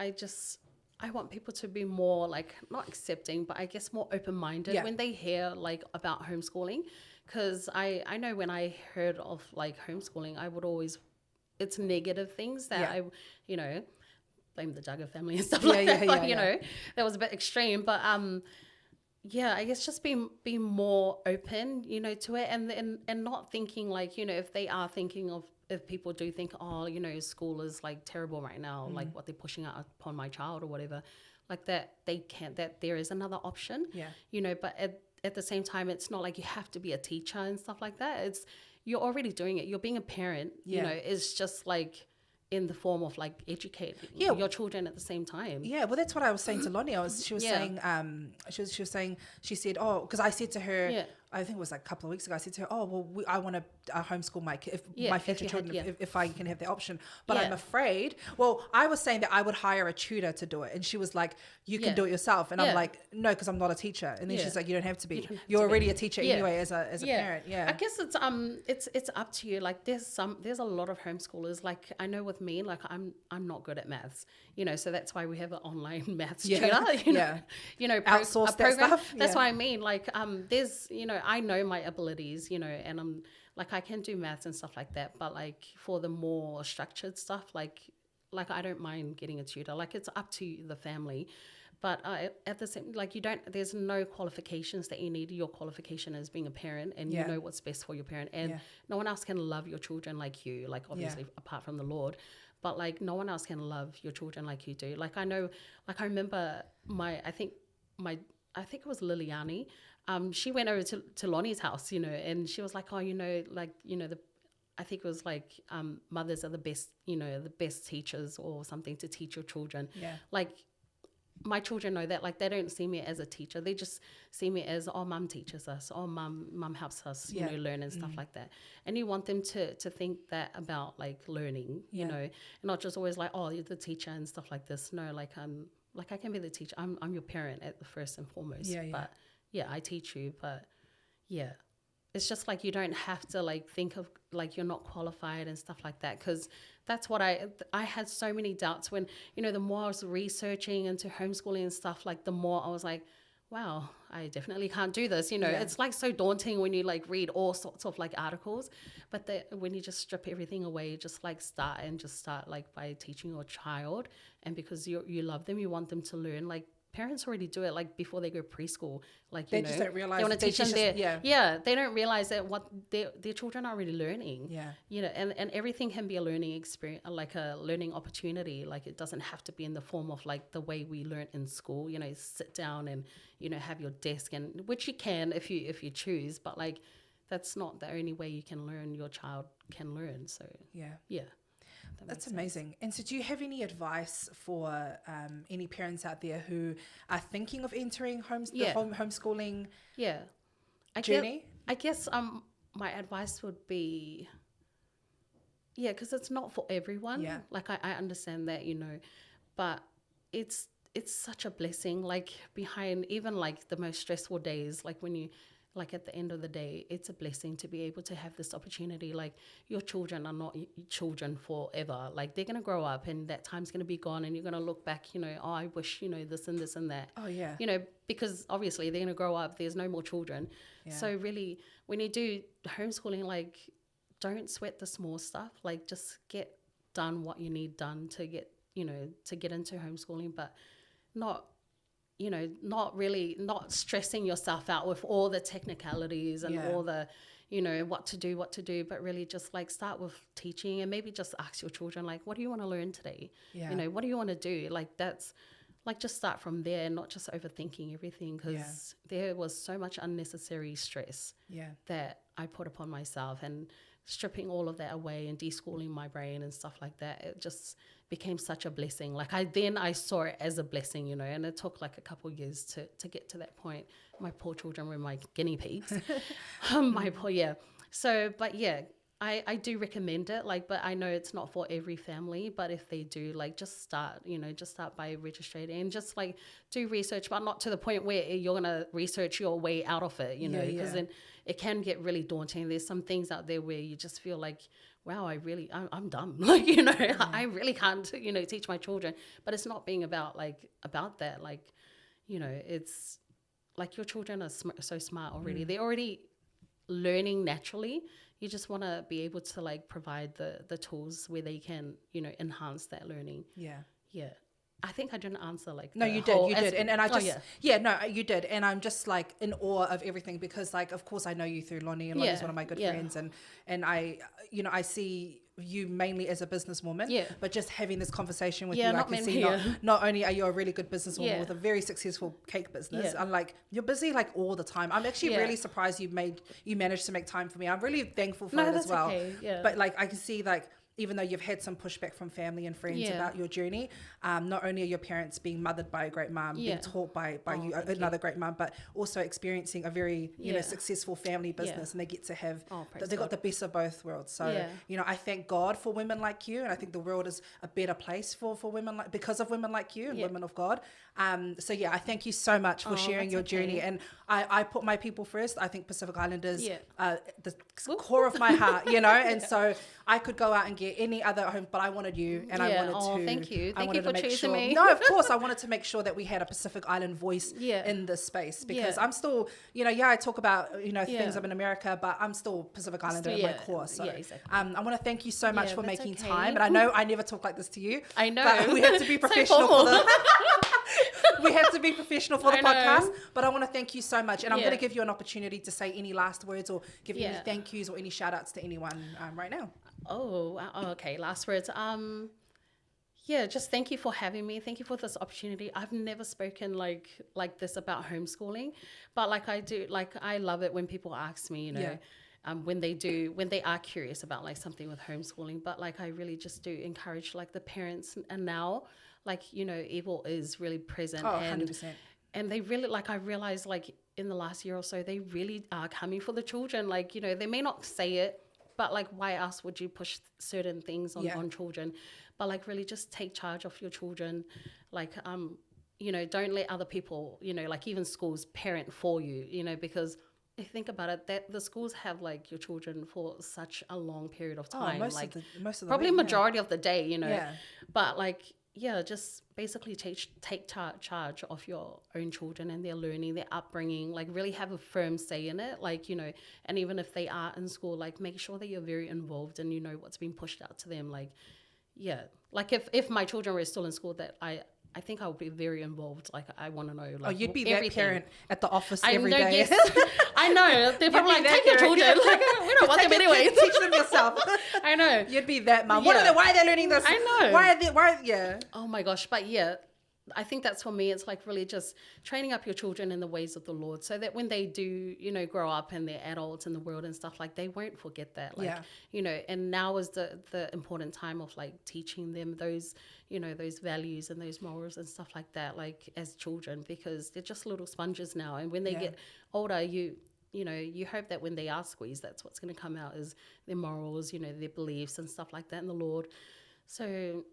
I want people to be more like, not accepting, but I guess more open-minded when they hear like about homeschooling. Because I know when I heard of like homeschooling, I would always, it's negative things that I, you know, blame the Jagger family and stuff like that. But, you know, that was a bit extreme. But I guess just be more open, you know, to it, and not thinking like, you know, if they are thinking of, if people do think, oh, you know, school is like terrible right now, like what they're pushing out upon my child or whatever, like that that there is another option, you know, but at the same time, it's not like you have to be a teacher and stuff like that. It's, you're already doing it. You're being a parent, you know, it's just like in the form of like educating your children at the same time. Yeah, well, that's what I was saying to Lonnie. She was saying, she said, oh, because I said to her, I think it was like a couple of weeks ago, I said to her, oh, well, I want to homeschool my future children if I can have the option. But I'm afraid, well, I was saying that I would hire a tutor to do it. And she was like, you can do it yourself. And I'm like, no, because I'm not a teacher. And then she's like, you don't have to be. You're already a teacher anyway as a parent. Yeah. I guess it's up to you. Like there's a lot of homeschoolers. Like I know with me, like I'm not good at maths, you know, so that's why we have an online maths tutor, you know, outsource that stuff. That's what I mean. Like there's, you know, I know my abilities, you know, and I'm like, I can do maths and stuff like that, but like for the more structured stuff, like I don't mind getting a tutor. Like it's up to the family, but at the same, like there's no qualifications that you need. Your qualification is being a parent, and you know what's best for your parent, and no one else can love your children like you, like obviously apart from the Lord. But like no one else can love your children like you do. Like I know, like I remember I think it was Liliani. She went over to Lonnie's house, you know, and she was like, oh, you know, like, you know, I think it was like mothers are the best, you know, the best teachers or something to teach your children. Yeah. Like my children know that, like they don't see me as a teacher. They just see me as, oh, mum teaches us, oh, mum helps us, you know, learn and stuff like that. And you want them to think that about like learning, you know, and not just always like, oh, you're the teacher and stuff like this. No, like I can be the teacher. I'm your parent at the first and foremost. But I teach you, but it's just like you don't have to like think of like you're not qualified and stuff like that, because that's what I had so many doubts when, you know, the more I was researching into homeschooling and stuff, like the more I was like, wow, I definitely can't do this, you know. It's like so daunting when you like read all sorts of like articles, but when you just strip everything away, just start like by teaching your child, and because you love them, you want them to learn. Like parents already do it like before they go preschool, like they just don't realize they want to teach them they don't realize that what their children are already learning, you know, and everything can be a learning experience, like a learning opportunity. Like it doesn't have to be in the form of like the way we learn in school, you know, sit down and, you know, have your desk, and which you can if you choose, but like that's not the only way you can learn, your child can learn. So that's amazing. Sense. And so do you have any advice for any parents out there who are thinking of entering homeschooling journey? I guess my advice would be, because it's not for everyone. Like I understand that, you know, but it's such a blessing, like behind even like the most stressful days, like when you like at the end of the day, it's a blessing to be able to have this opportunity. Like your children are not children forever. Like they're going to grow up and that time's going to be gone and you're going to look back, oh, I wish, this and this and that. Oh, yeah. Because obviously they're going to grow up. There's no more children. Yeah. So really, when you do homeschooling, like don't sweat the small stuff. Like just get done what you need done to get, to get into homeschooling, but not stressing yourself out with all the technicalities and all the, what to do, but really just like start with teaching and maybe just ask your children, like, what do you want to learn today? Yeah. What do you want to do? Like that's like, just start from there and not just overthinking everything, because there was so much unnecessary stress that I put upon myself, and stripping all of that away and deschooling my brain and stuff like that, it just became such a blessing. Like I saw it as a blessing, and it took like a couple of years to get to that point. My poor children were my guinea pigs. So, but yeah, I do recommend it, like, but I know it's not for every family, but if they do, like, just start by registering and just like do research, but not to the point where you're going to research your way out of it, because then it can get really daunting. There's some things out there where you just feel like, wow, I'm dumb. Like, I really can't, teach my children, but it's not being about that. Like, it's like your children are so smart already. They're already learning naturally. You just want to be able to like provide the tools where they can, enhance that learning. Yeah. I think I didn't answer like no, you did. And I just you did. And I'm just like in awe of everything, because like, of course I know you through Lonnie, and Lonnie's one of my good friends, and I I see you mainly as a businesswoman, but just having this conversation with you, I can see not only are you a really good businesswoman with a very successful cake business, I'm like, you're busy like all the time. I'm actually really surprised you managed to make time for me. I'm really thankful for it as well. Okay. But like I can see, like, even though you've had some pushback from family and friends about your journey, not only are your parents being mothered by a great mom, being taught by another great mom, but also experiencing a very successful family business, and they get to have they got the best of both worlds. So I thank God for women like you, and I think the world is a better place for women because of women like you and women of God. So I thank you so much for sharing your journey, and I put my people first. I think Pacific Islanders the core of my heart, and so I could go out and get any other home, but I wanted you, and I wanted to. Thank you for choosing me. No, of course, I wanted to make sure that we had a Pacific Island voice in this space, because I'm still, I talk about things of in America, but I'm still Pacific Islander at my core. So I want to thank you so much for making time. And I know I never talk like this to you. I know, but we have to be professional for the. We have to be professional for the podcast, but I want to thank you so much, and I'm going to give you an opportunity to say any last words or give any thank yous or any shout outs to anyone right now. Okay, last words. Just thank you for having me. Thank you for this opportunity. I've never spoken like this about homeschooling, but like I do, like I love it when people ask me, when they are curious about like something with homeschooling, but like I really just do encourage like the parents, and now like, evil is really present. 100%. And they really, like, I realized like in the last year or so, they really are coming for the children. Like, they may not say it, but like, why else would you push certain things on children? But like, really just take charge of your children. Like, don't let other people, like even schools parent for you, because if you think about it, that the schools have like your children for such a long period of time. Most of the probably week, majority of the day, but like, just basically take charge of your own children and their learning, their upbringing, like really have a firm say in it, like, and even if they are in school, like make sure that you're very involved and what's being pushed out to them. Like, like if my children were still in school, that I think I would be very involved. Like, I want to know. Like, you'd be everything. That parent at the office every day. Yes. I know. They're probably like, take your children. Like, we don't want them anyway. Teach them yourself. I know. You'd be that mom. Why are they learning this? I know. Why? Oh my gosh. But I think that's for me. It's like really just training up your children in the ways of the Lord, so that when they do, grow up and they're adults in the world and stuff, like they won't forget that. Like, and now is the important time of like teaching them those, those values and those morals and stuff like that, like as children, because they're just little sponges now. And when they get older, you hope that when they are squeezed, that's what's going to come out is their morals, their beliefs and stuff like that in the Lord. So,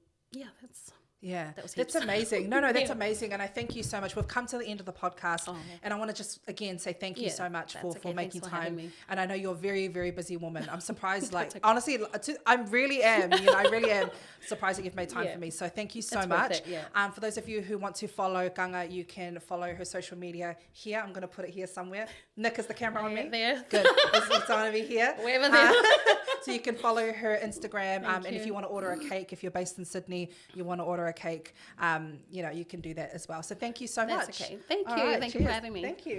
Yeah, That was that's heaps. amazing. No, that's Yeah. amazing. And I thank you so much. We've come to the end of the podcast. Oh, yeah. And I want to just, again, say thank you Yeah, so much that's for okay. making Thanks for having time. me. And I know you're a very, very busy woman. I'm surprised, like, okay. honestly, I really am. I really am surprised that you've made time Yeah. for me. So thank you so It's worth much. it, yeah. For those of you who want to follow Kanga, you can follow her social media here. I'm going to put it here somewhere. Nick, is the camera on me? There. Good. It's going to be here. Wherever there. So you can follow her Instagram. Thank And if you. you want to order a cake, if you're based in Sydney, you want to order a cake, you can do that as well. So thank you so much. That's okay. Thank All you. right, Thank you for cheers. having me. Thank you.